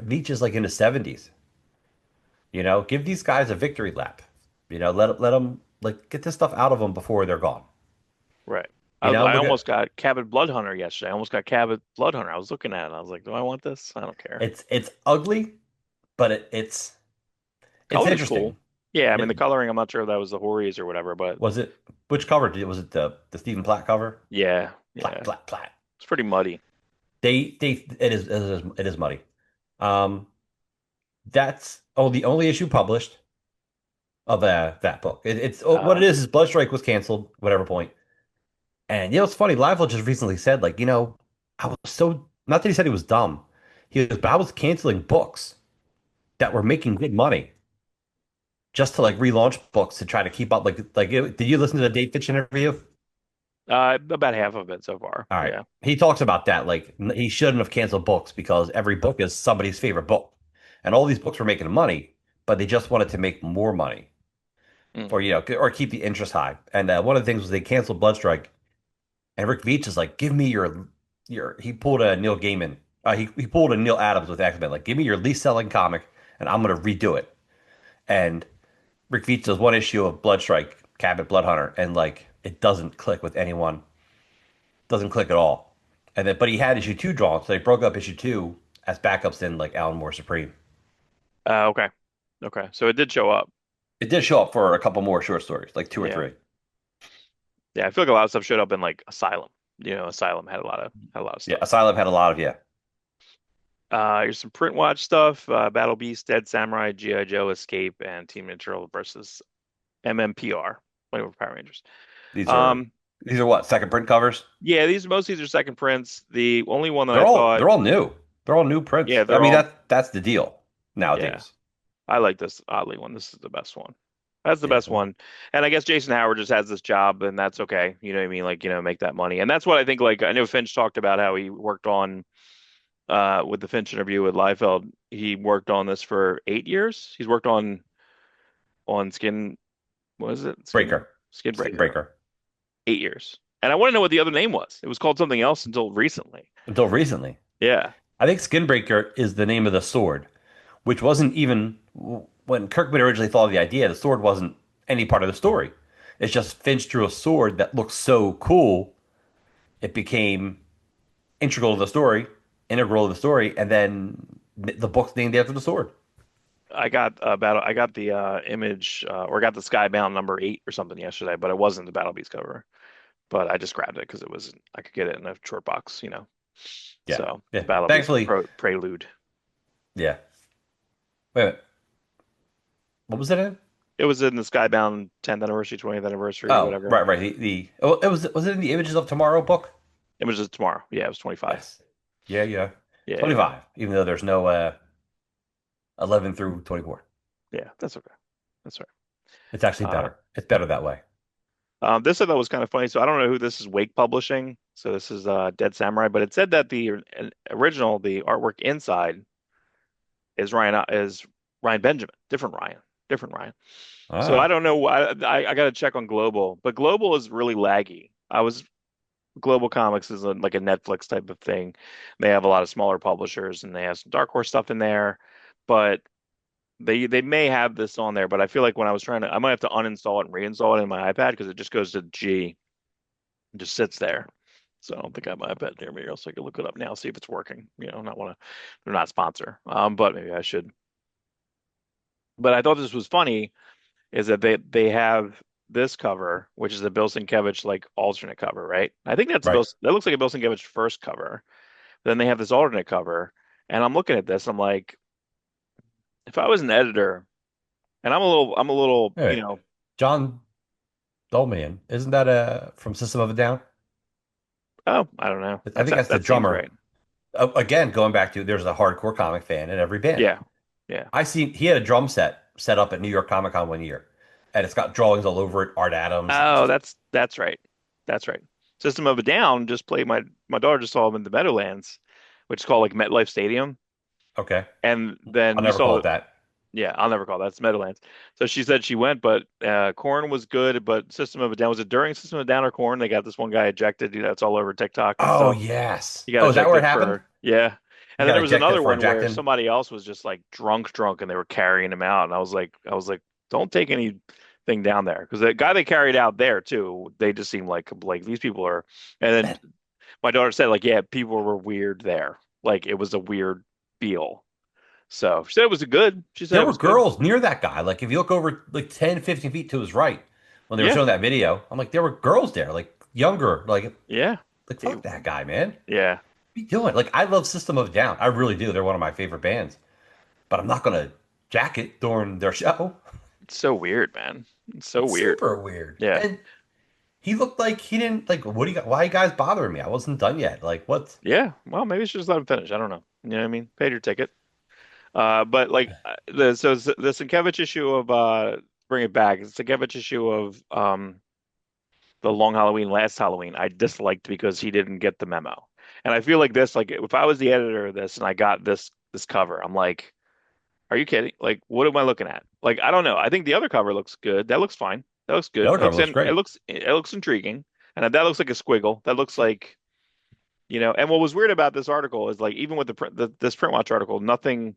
Veach is like in the 70s. Give these guys a victory lap. Let them like get this stuff out of them before they're gone. Right. I Look at almost got Cabot Bloodhunter yesterday. I almost got Cabot Bloodhunter. I was looking at it. I was like, do I want this? I don't care. it's ugly, but it's Color's cool. interesting. Yeah, I mean the It, coloring, I'm not sure if that was the Horries or whatever, but Was it which cover did it? Was it the Stephen Platt cover? yeah, Platt, yeah. Platt, Platt. It's pretty muddy. It is muddy. Um, that's the only issue published of that book. It's what it Uh, is. Bloodstrike was canceled, whatever point. And it's funny. Liefeld just recently said, like, I was so not that he said he was dumb. He was, but I was canceling books that were making good money just to like relaunch books to try to keep up. Did you listen to the Dave Fitch interview? about half of it so far. All right. Yeah. He talks about that. Like, he shouldn't have canceled books because every book is somebody's favorite book. And all these books were making money, but they just wanted to make more money Mm. or keep the interest high. And one of the things was they canceled Bloodstrike. And Rick Veitch is like, give me he pulled a Neil Gaiman. He pulled a Neil Adams with X-Men. Like, give me your least selling comic and I'm going to redo it. And Rick Veitch does one issue of Bloodstrike, Cabot Bloodhunter, and like, it doesn't click with anyone. Doesn't click at all. And then, but he had issue two drawn, so they broke up issue two as backups in like Alan Moore Supreme. Okay. Okay. So it did show up. It did show up for a couple more short stories, like two or Yeah. three. Yeah. I feel like a lot of stuff showed up in like Asylum. Asylum had a lot of Yeah, stuff. Asylum had a lot of Here's some print watch stuff. Battle Beast, Dead Samurai, G.I. Joe, Escape, and Team Ninja Turtle versus MMPR, Mighty Morphin Power Rangers. These are Um, these are what, second print covers? yeah, most of these are second prints. The only one that They're I all thought, they're all new. They're all new yeah, prints. I they're mean all, that's the deal yeah, nowadays. I like this Oddly one. This is the best one. That's the Yeah. best one. And I guess Jason Howard just has this job, and that's okay. You know what I mean? Like, make that money. And that's what I think. Like, I know Finch talked about how he worked on, with the Finch interview with Liefeld. He worked on this for 8 years. He's worked on Skin. What is it? Breaker. Skin Skin Breaker. breaker. 8 years. And I want to know what the other name was. It was called something else until recently. Until recently. Yeah. I think Skin breaker is the name of the sword, which wasn't even when Kirkman originally thought of the idea, the sword wasn't any part of the story. It's just Finch drew a sword that looks so cool, it became integral to the story, and then the book's named after the sword. I got the image, or got the Skybound #8 or something yesterday, but it wasn't the Battle Beast cover. But I just grabbed it because I could get it in a short box. Yeah. So the Yeah. Battle Beast Thankfully, Prelude. yeah. Wait a minute. What was it in? It was in the Skybound 10th anniversary, 20th anniversary, Oh, whatever. right, right. It was it in the Images of Tomorrow book? It was just tomorrow. Yeah, it was 25. Yes. Yeah, yeah. Yeah, yeah, 25, even though there's no 11 through 24. yeah. That's okay. That's It's actually right. better. It's better that way. This I thought was kind of funny. So I don't know who this is. Wake Publishing. So this is Dead Samurai, but it said that the original, the artwork inside is Ryan Benjamin, different Ryan. So I Ah, don't know why. I got to check on Global, but Global is really laggy. Global Comics is like a Netflix type of thing. They have a lot of smaller publishers, and they have some Dark Horse stuff in there, but they may have this on there. But I feel like when I was trying to, I might have to uninstall it and reinstall it in my iPad because it just goes to G and just sits there. So I don't think I have my iPad near me, or else I could look it up now, see if it's working. Not want to, they're not sponsor, but maybe I should. But I thought this was funny is that they have this cover, which is a Bill Sienkiewicz like alternate cover, right? I think right. that looks like a Bill Sienkiewicz first cover. Then they have this alternate cover, and I'm looking at this, I'm like, if I was an editor, and I'm a little, Wait. John Dolmayan, isn't that from System of a Down? oh, I don't know. I think that's the That seems drummer. right. Again, going back to there's a hardcore comic fan in every band. Yeah, yeah. He had a drum set up at New York Comic Con one year, and it's got drawings all over it. Art Adams, Oh, just that's right. That's right. System of a Down just played my daughter just saw him in the Meadowlands, which is called like MetLife Stadium, okay. and then I'll we never call saw. it that. Yeah, I'll never call that. That's Meadowlands. So she said she went, but Corn was good, but System of a Down, was it during System of a Down or Corn? They got this one guy ejected. That's all over TikTok and Oh stuff. yes. He got Oh, is that where it ejected happened? for, yeah. He And then got there was ejected another for one where ejecting. somebody else was just like drunk, and they were carrying him out. And I was like, don't take anything down there because the guy they carried out there too, they just seemed like these people are. And then Man, my daughter said like, yeah, people were weird there. Like it was a weird feel. So she said it was good. She said there it were was good. girls near that guy. Like if you look over like 10, 15 feet to his right when they were Yeah, showing that video, I'm like, there were girls there, like younger, yeah. like He- fuck that guy, man. What Yeah, are you doing? Like I love System of a Down. I really do. They're one of my favorite bands. But I'm not gonna jack it during their show. it's so weird, man. It's so It's weird. super weird. Yeah, And he looked like he didn't like what do you why are you guys bothering me? I wasn't done yet. Like what? yeah. Well, maybe you should just let him finish. I don't know. You know what I mean? Paid your ticket. But like the Sienkiewicz issue of bring it back. The Sienkiewicz issue of the Long Halloween, Last Halloween, I disliked because he didn't get the memo. And I feel like this, like if I was the editor of this and I got this cover, I'm like, are you kidding? Like, what am I looking at? Like, I don't know. I think the other cover looks good. That looks fine. That looks The good. other cover looks great. It looks intriguing. And that looks like a squiggle. That looks like, and what was weird about this article is like even with this print watch article, nothing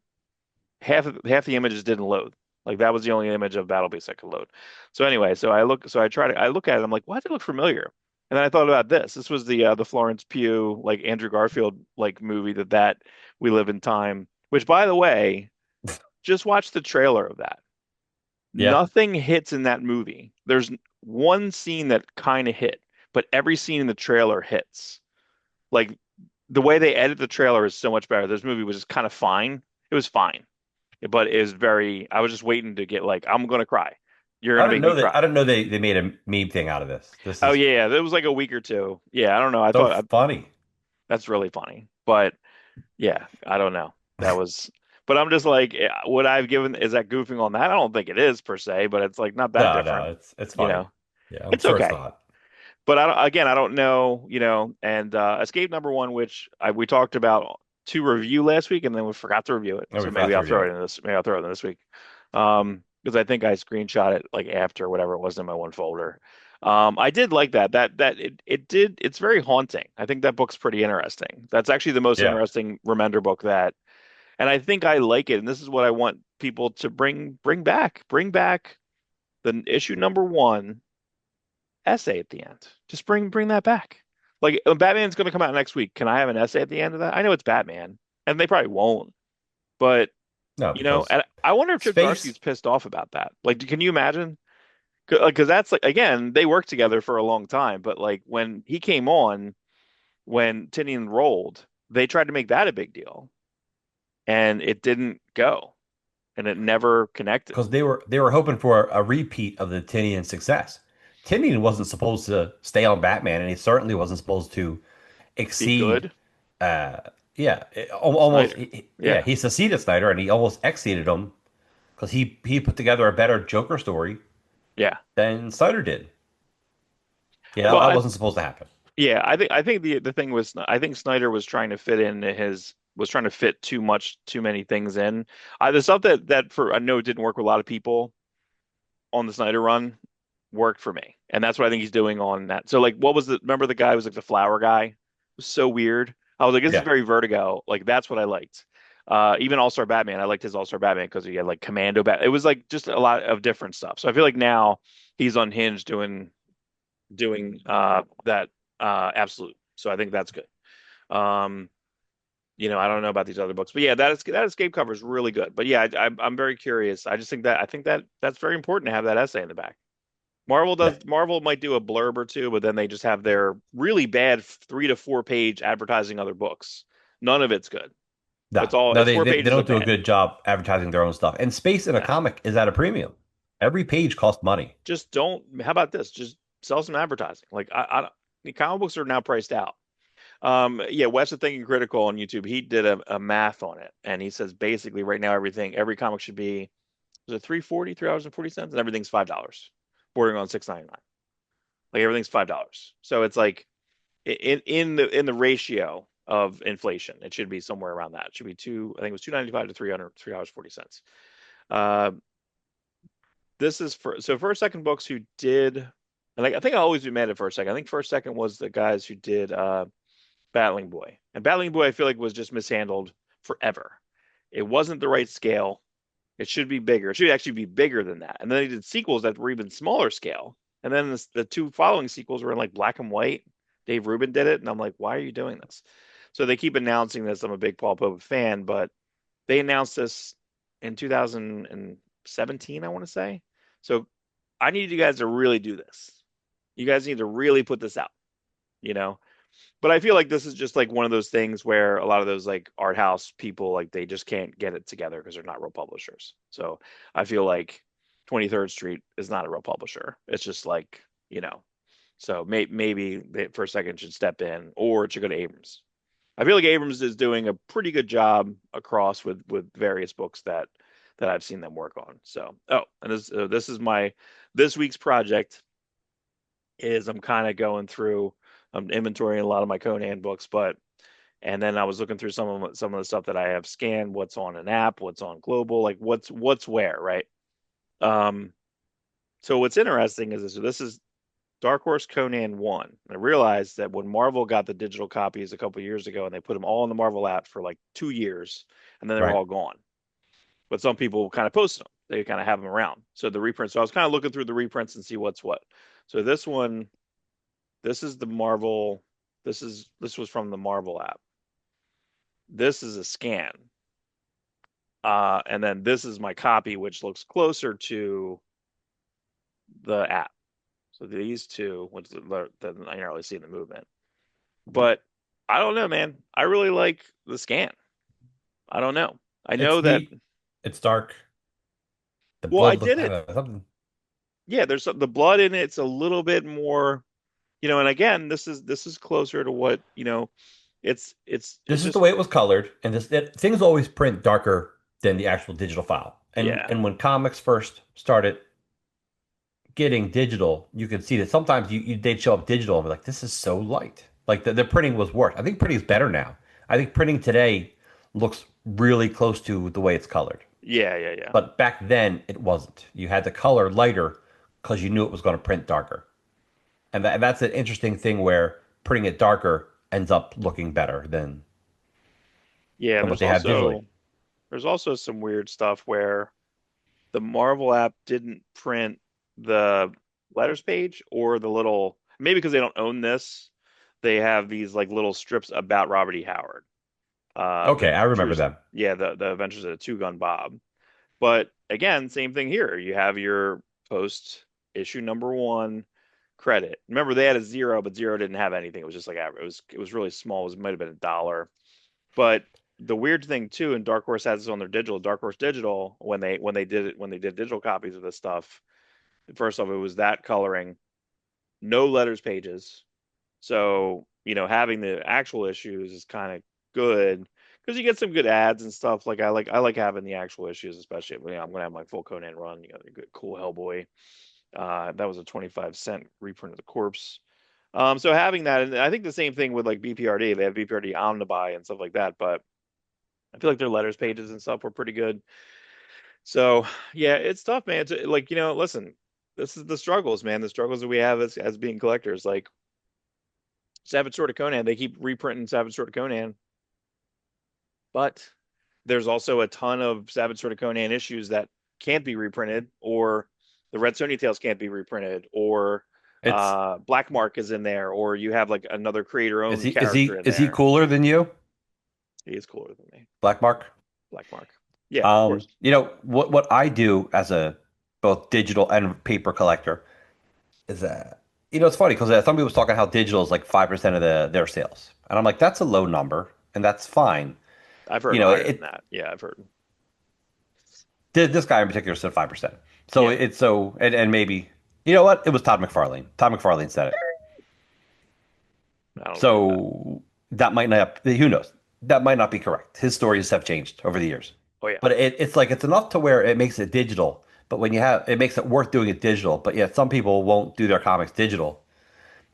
half the images didn't load. Like that was the only image of Battle Beast I could load. So anyway, I look at it, I'm like, why does it look familiar? And then I thought about this. This was the Florence Pugh, like Andrew Garfield like movie that We Live in Time, which by the way, just watch the trailer of that. Yeah. Nothing hits in that movie. There's one scene that kind of hit, but every scene in the trailer hits. Like the way they edit the trailer is so much better. This movie was just kind of fine. It was fine, but it was very. I was just waiting to get like I'm gonna cry. You're gonna make me cry. I didn't know they made a meme thing out of this. This Oh is yeah, that was like a week or two. Yeah, I don't know. so funny. That's really funny. But yeah, I don't know. That was, but I'm just like, would I've given, is that goofing on that? I don't think it is per se, but it's like not that No, no, different, it's you funny. know. Yeah, I'm It's sure it's okay. not. But I don't, again, I don't know, and Escape number one, which we talked about to review last week, and then we forgot to review it. No, we So forgot to review it. maybe I'll throw it in this week. Because I think I screenshot it like after whatever it was in my one folder. I did like it's very haunting. I think that book's pretty interesting. That's actually the most Yeah. interesting Remender book and I think I like it. And this is what I want people to bring back the issue number one essay at the end. Just bring that back. Like Batman's going to come out next week. Can I have an essay at the end of that? I know it's Batman, and they probably won't. But No, because and I wonder if Chip space Zdarsky's pissed off about that. Like, can you imagine? Because that's like again, they worked together for a long time. But like when he came on, when Tinian rolled, they tried to make that a big deal, and it didn't go, and it never connected. because they were hoping for a repeat of the Tinian success. Tinian wasn't supposed to stay on Batman, and he certainly wasn't supposed to Be exceed. good, Uh, yeah, almost. Snyder. Yeah, Yeah, he succeeded Snyder, and he almost exceeded him because he put together a better Joker story yeah. than Snyder did. Yeah, Well, that wasn't supposed to happen. yeah, I think the thing was I think Snyder was trying to fit in his was trying to fit too many things in. The stuff that for I know it didn't work with a lot of people on the Snyder run worked for me, and that's what I think he's doing on that. So like, what was the remember the guy who was like the flower guy? It was so weird. I was like, this is Yeah, very Vertigo. Like that's what I liked. Even All-Star Batman, I liked his All-Star Batman because he had like Commando Bat. It was like just a lot of different stuff. So I feel like now he's unhinged doing that absolute. So I think that's good. Um, I don't know about these other books, but yeah, that escape cover is really good. But yeah, I'm very curious. I just think that I think that that's very important to have that essay in the back. yeah. Marvel might do a blurb or two, but then they just have their really bad 3 to 4 page advertising other books. None of it's good. No, no, It's four they pages of don't do a bad. good job advertising their own stuff. And space in a Nah, comic is at a premium. Every page costs money. just don't. How about this? Just sell some advertising. Like the comic books are now priced out. Yeah, Wes of Thinking Critical on YouTube, he did a math on it, and he says basically right now every comic should be was it 340, $3.40, and everything's $5, bordering on 6.99. Like everything's $5. So it's like in the ratio of inflation, it should be somewhere around that. It should be I think it was 295 to 300, $3.40. Uh, this is for so first second books who did, and I think I always be mad at first second. I think first second was the guys who did Battling Boy. And Battling Boy, I feel like was just mishandled forever. It wasn't the right scale. It should be bigger. It should actually be bigger than that. And then they did sequels that were even smaller scale. And then the two following sequels were in like black and white. Dave Rubin did it, and I'm like, why are you doing this? So they keep announcing this. I'm a big Paul Pope fan, but they announced this in 2017, I want to say. So I need you guys to really do this. You guys need to really put this out, you know? But I feel like this is just like one of those things where a lot of those like art house people like they just can't get it together because they're not real publishers. So I feel like 23rd Street is not a real publisher. It's just like, so maybe they for a second should step in or it should go to Abrams. I feel like Abrams is doing a pretty good job across with various books that I've seen them work on. So, and this is my this week's project is I'm kind of going through I'm inventorying a lot of my Conan books, and then I was looking through some of the stuff that I have scanned, what's on an app, what's on global, like what's where, right? Um, so what's interesting is this is Dark Horse Conan 1. I realized that when Marvel got the digital copies a couple years ago and they put them all in the Marvel app for like 2 years and then they were Right. all gone. But some people kind of posted them. They kind of have them around. So the reprints. So I was kind of looking through the reprints and see what's what. So this is the Marvel. This was from the Marvel app. This is a scan. And then this is my copy, which looks closer to the app. So these two, which I don't really see in the movement. But I don't know, man. I really like the scan. I don't know. I know It's that. neat. It's dark. The Well, I blood looks did it. something. yeah, there's the blood in it. It's a little bit more, and again, this is closer to what, it's This is the just way it was colored, and things always print darker than the actual digital file. And yeah, and when comics first started getting digital, you could see that sometimes they'd show up digital and be like, this is so light. Like the printing was worse. I think printing is better now. I think printing today looks really close to the way it's colored. yeah, yeah, yeah. But back then it wasn't. You had the color lighter because you knew it was going to print darker. And that's an interesting thing where printing it darker ends up looking better Yeah, and than what they have digitally. there's also some weird stuff where the Marvel app didn't print the letters page or the little, maybe because they don't own this, they have these like little strips about Robert E. Howard. The Okay, I remember Adventures, them. yeah, the Adventures of the Two Gun Bob. But again, same thing here. You have your post issue number one credit. Remember, they had a zero, but zero didn't have anything. It was just like average. It was really small. It might have been $1. But the weird thing too, and Dark Horse has this on their digital. Dark Horse Digital, when they did digital copies of this stuff, first off, it was that coloring, no letters pages. So, having the actual issues is kind of good because you get some good ads and stuff. Like I like having the actual issues, especially when I'm gonna have my full Conan run. The good cool Hellboy. That was a 25-cent reprint of the corpse. So having that, and I think the same thing with like BPRD. They have BPRD Omnibuy and stuff like that, but I feel like their letters pages and stuff were pretty good. So yeah, it's tough, man. Like, listen, this is the struggles, man. The struggles that we have as being collectors. Like Savage Sword of Conan, they keep reprinting Savage Sword of Conan, but there's also a ton of Savage Sword of Conan issues that can't be reprinted, or the Red Sonja Tales can't be reprinted, or It's Black Mark is in there, or you have like another is creator-owned he is he character in is he there. cooler than you, He is cooler than me. Black Mark? Black Mark. Yeah, of course. What I do as a both digital and paper collector is that it's funny because some people was talking how digital is like 5% of their sales, and I'm like that's a low number, and that's fine. I've heard You know, higher than it that. Yeah, I've heard. this guy in particular said 5%. So Yeah, it's so and maybe you know what it was Todd McFarlane. Todd McFarlane said it. I don't agree with that. So that might not, who knows? That might not be correct. His stories have changed over the years. Oh yeah. But it's like it's enough to where it makes it digital. But when you have it makes it worth doing it digital. But yet some people won't do their comics digital.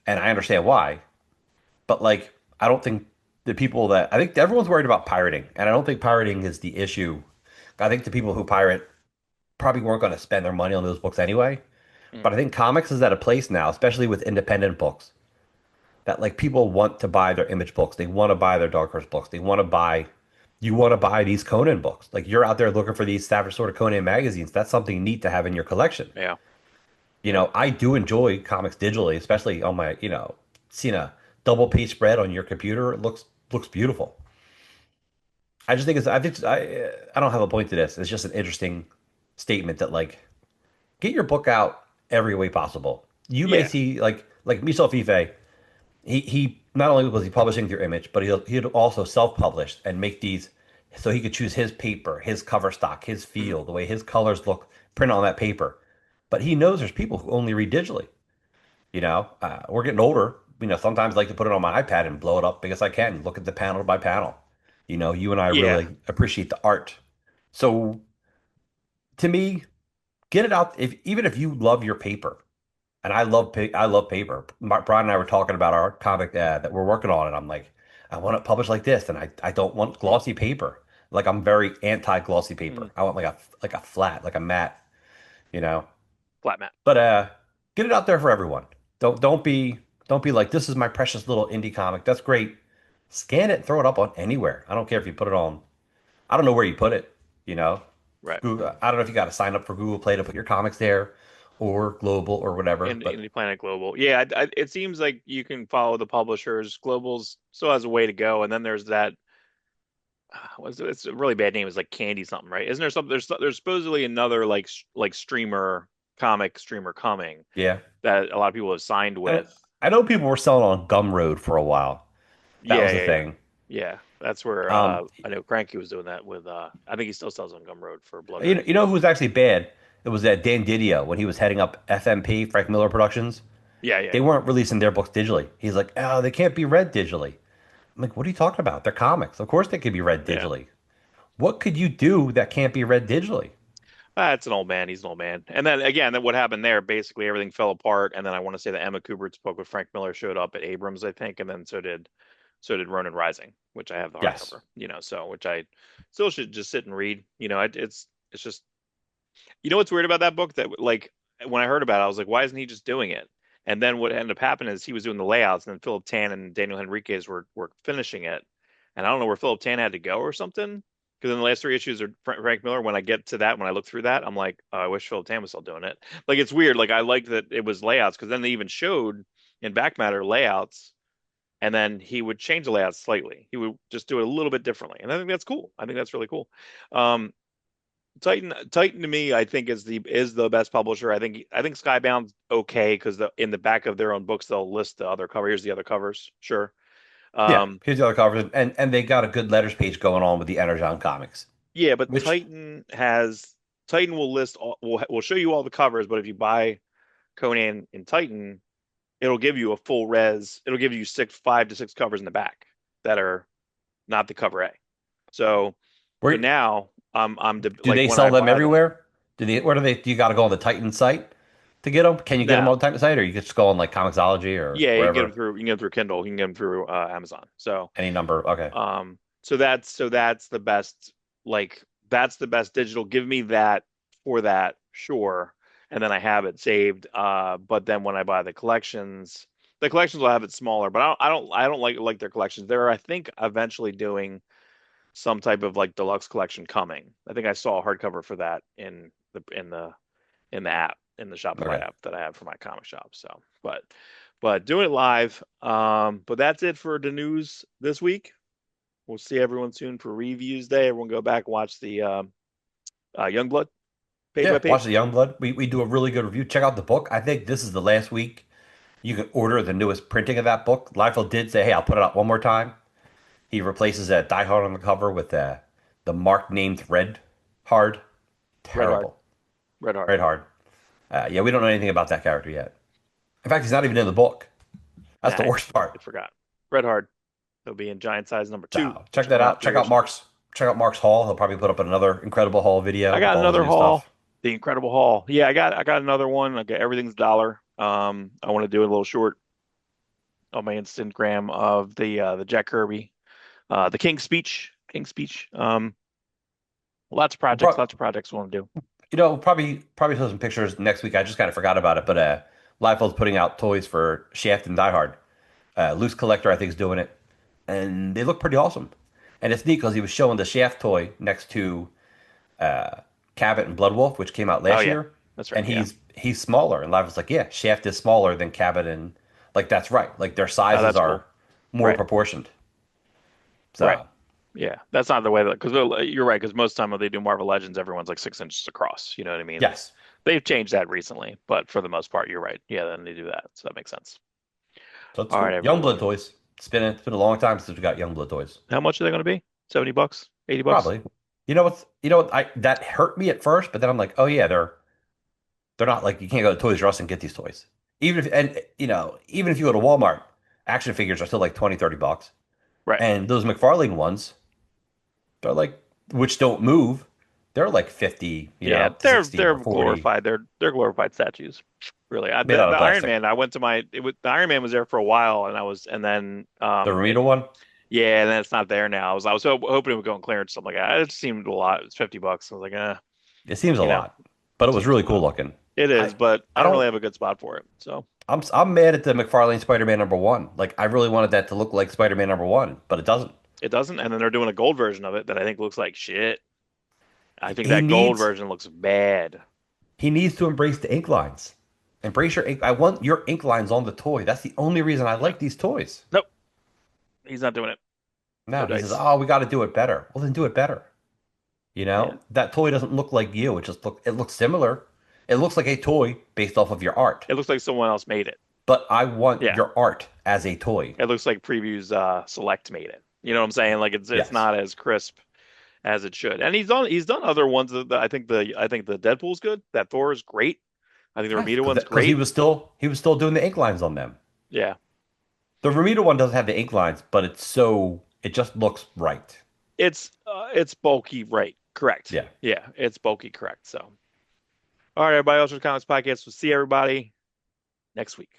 And I understand why. But like I don't think the people that I think everyone's worried about pirating. And I don't think pirating is the issue. I think the people who pirate probably weren't going to spend their money on those books anyway. But I Mm. think comics is at a place now, especially with independent books, that like people want to buy their Image books. They want to buy their Dark Horse books. You want to buy these Conan books. Like you're out there looking for these Savage Sword of Conan magazines. That's something neat to have in your collection. Yeah. I do enjoy comics digitally, especially on my, seeing a double page spread on your computer. It looks beautiful. I don't have a point to this. It's just an interesting statement that like get your book out every way possible. You may Yeah. see like Michel Fiffe. He not only was he publishing through Image, but he'd also self-published and make these so he could choose his paper, his cover stock, his Mhm. feel, the way his colors look print on that paper. But he knows there's people who only read digitally. We're getting older. Sometimes I like to put it on my iPad and blow it up because I can look at the panel by panel. You and I Yeah. really appreciate the art. So to me, get it out. If even if you love your paper, and I love paper. Brian and I were talking about our comic that we're working on, and I'm like, I want it published like this, and I don't want glossy paper. Like I'm very anti glossy Mm. paper. I want like a flat, like a matte, you know. Flat mat. But get it out there for everyone. Don't be like this is my precious little indie comic. That's great. Scan it, and throw it up on anywhere. I don't care if you put it on. I don't know where you put it. You know, Right. Google. I don't know if you got to sign up for Google Play to put your comics there, or Global or whatever. In But Indie Planet Global. Yeah, it seems like you can follow the publishers. Global's still has a way to go, and then there's that. It's a really bad name. It's like Candy something, right? Isn't there something? There's supposedly another like streamer comic streamer coming yeah. that a lot of people have signed And with. I know people were selling on Gumroad for a while. That Yeah, was the yeah, yeah, thing. yeah. That's where Um, I know Cranky was doing that with. I think he still sells on Gumroad for Blood you know, Ring. you know who's actually bad? it was at Dan Didio when he was heading up FMP, Frank Miller Productions. Yeah, yeah, They weren't releasing their books digitally. He's like, oh, they can't be read digitally. I'm like, what are you talking about? They're comics. Of course they could be read yeah. digitally. What could you do that can't be read digitally? It's an old man. He's an old man. And then again, what happened there? Basically, everything fell apart. And then I want to say that Emma Kubert's book with Frank Miller showed up at Abrams, I think, and then so did Ronin Rising, which I have the Yes. hardcover. So which I still should just sit and read. It's just what's weird about that book that like when I heard about it, I was like, why isn't he just doing it? And then what ended up happening is he was doing the layouts, and then Philip Tan and Daniel Henriquez were finishing it. And I don't know where Philip Tan had to go or something. Because in the last three issues of Frank Miller, when I get to that, when I look through that, I'm like, oh, I wish Philip Tan was still doing it. Like it's weird. Like I like that it was layouts because then they even showed in back matter layouts, and then he would change the layouts slightly. He would just do it a little bit differently, and I think that's cool. I think that's really cool. Um, Titan to me, I think is the best publisher. I think Skybound's okay because in the back of their own books they'll list the other cover. Here's the other covers, sure. Yeah. Um, Here's the other covers, and they got a good letters page going on with the Energon comics, yeah, but which Titan will list will show you all the covers, but if you buy Conan in Titan, it'll give you a full res. It'll give you 5 to 6 covers in the back that are not the cover A. So where now I'm do like they when sell I them buy them. everywhere? Where do they? Do you got to go on the Titan site to get them? Can you get them No, on the Titan site, or you just go on like Comixology or yeah, wherever? you can get them through Kindle, you can get them through Amazon. So Any number? Okay. so that's the best, like that's the best digital. Give me that for that, sure. And then I have it saved. But then when I buy the collections will have it smaller. But I don't like their collections. They're I think eventually doing some type of like deluxe collection coming. I think I saw a hardcover for that in the app in the Shopify Okay. app that I have for my comic shop. So, but doing it live. But that's it for the news this week. We'll see everyone soon for reviews day. Everyone go back and watch the Youngblood page by Yeah. Watch page. the Youngblood. We do a really good review. Check out the book. I think this is the last week you can order the newest printing of that book. Liefeld did say, "Hey, I'll put it out one more time." He replaces a Die Hard on the cover with the mark named Red Hard. Red Hard, Terrible. Red Hard. Red Hard. Yeah, we don't know anything about that character yet. In fact, he's not even in the book. That's the I worst part. forgot. Red Hard. He'll be in Giant Size number 2, So which check will that come out out. in 3 years. Check out Mark's haul. He'll probably put up another Incredible Haul I video with got all the another new haul. stuff. The Incredible Haul. Yeah, I got another one. Okay, everything's a dollar. I want to do a little short on my Instagram of the Jack Kirby, the King's Speech. King's Speech. Lots of We'll projects. pro- Lots of projects I want to do. probably show some pictures next week. I just kind of forgot about it, but Liefeld's putting out toys for Shaft and Die Hard. Loose Collector, I think, is doing it, and they look pretty awesome. And it's neat because he was showing the Shaft toy next to uh, Cabot and Bloodwolf, which came out Oh last yeah, year, that's right. and Yeah. he's smaller. And Liefeld's like, yeah, Shaft is smaller than Cabot, and like that's right. Like their Oh, sizes that's are cool. more Right. proportioned. Right. So Yeah. That's not the way that because you're right because most time when they do Marvel Legends, everyone's like 6 inches across. You know what I mean? yes, They've changed that recently, but for the most part, you're right. Yeah, then they do that, so that makes sense. so it's All right, cool. Youngblood everyone. toys. It's been a long time since we got Youngblood toys. How much are they going to be? $70, $80? Probably. You know what? I that hurt me at first, but then I'm like, oh yeah, they're not like you can't go to Toys R Us and get these toys. Even if you go to Walmart, action figures are still like 20, $30. Right. And those McFarlane ones, they're like which don't move, they're like 50, Yeah, to they're 60 they're or 40 glorified. They're glorified statues. Really, made out the of Iron plastic. Man. I went to the Iron Man was there for a while, and then The Ramita one, yeah, and then it's not there now. I was hoping it would go on clearance. Something like that. It seemed a lot. It's $50. I was like, it seems a you know, lot, but it was seems a really cool lot. looking. It I is, but I I don't really don't have a good spot for it. So I'm mad at the McFarlane Spider-Man number one. Like I really wanted that to look like Spider-Man number one, but it doesn't. it doesn't. And then they're doing a gold version of it that I think looks like shit. I think He that gold needs version looks bad. he needs to embrace the ink lines. Embrace your ink. I want your ink lines on the toy. That's the only reason I No, like these toys. nope, he's not doing it. No No, he says, dice. "Oh, we got to do it better." Well, then do it better. Yeah, That toy doesn't look like you. It looks similar. It looks like a toy based off of your art. it looks like someone else made it. But I want Yeah, your art as a toy. it looks like Previews Select made it. You know what I'm saying? Like it's Yes. not as crisp as it should. And he's done other ones that I think the Deadpool's good. That Thor is great. I think the Nice, Ramita because one's he great. was still doing the ink lines on them. Yeah. The Ramita one doesn't have the ink lines, but it just looks right. It's bulky, right? Correct. Yeah. Yeah, it's bulky, correct. So, all right, everybody, Awestruck Comics Podcast. We'll see everybody next week.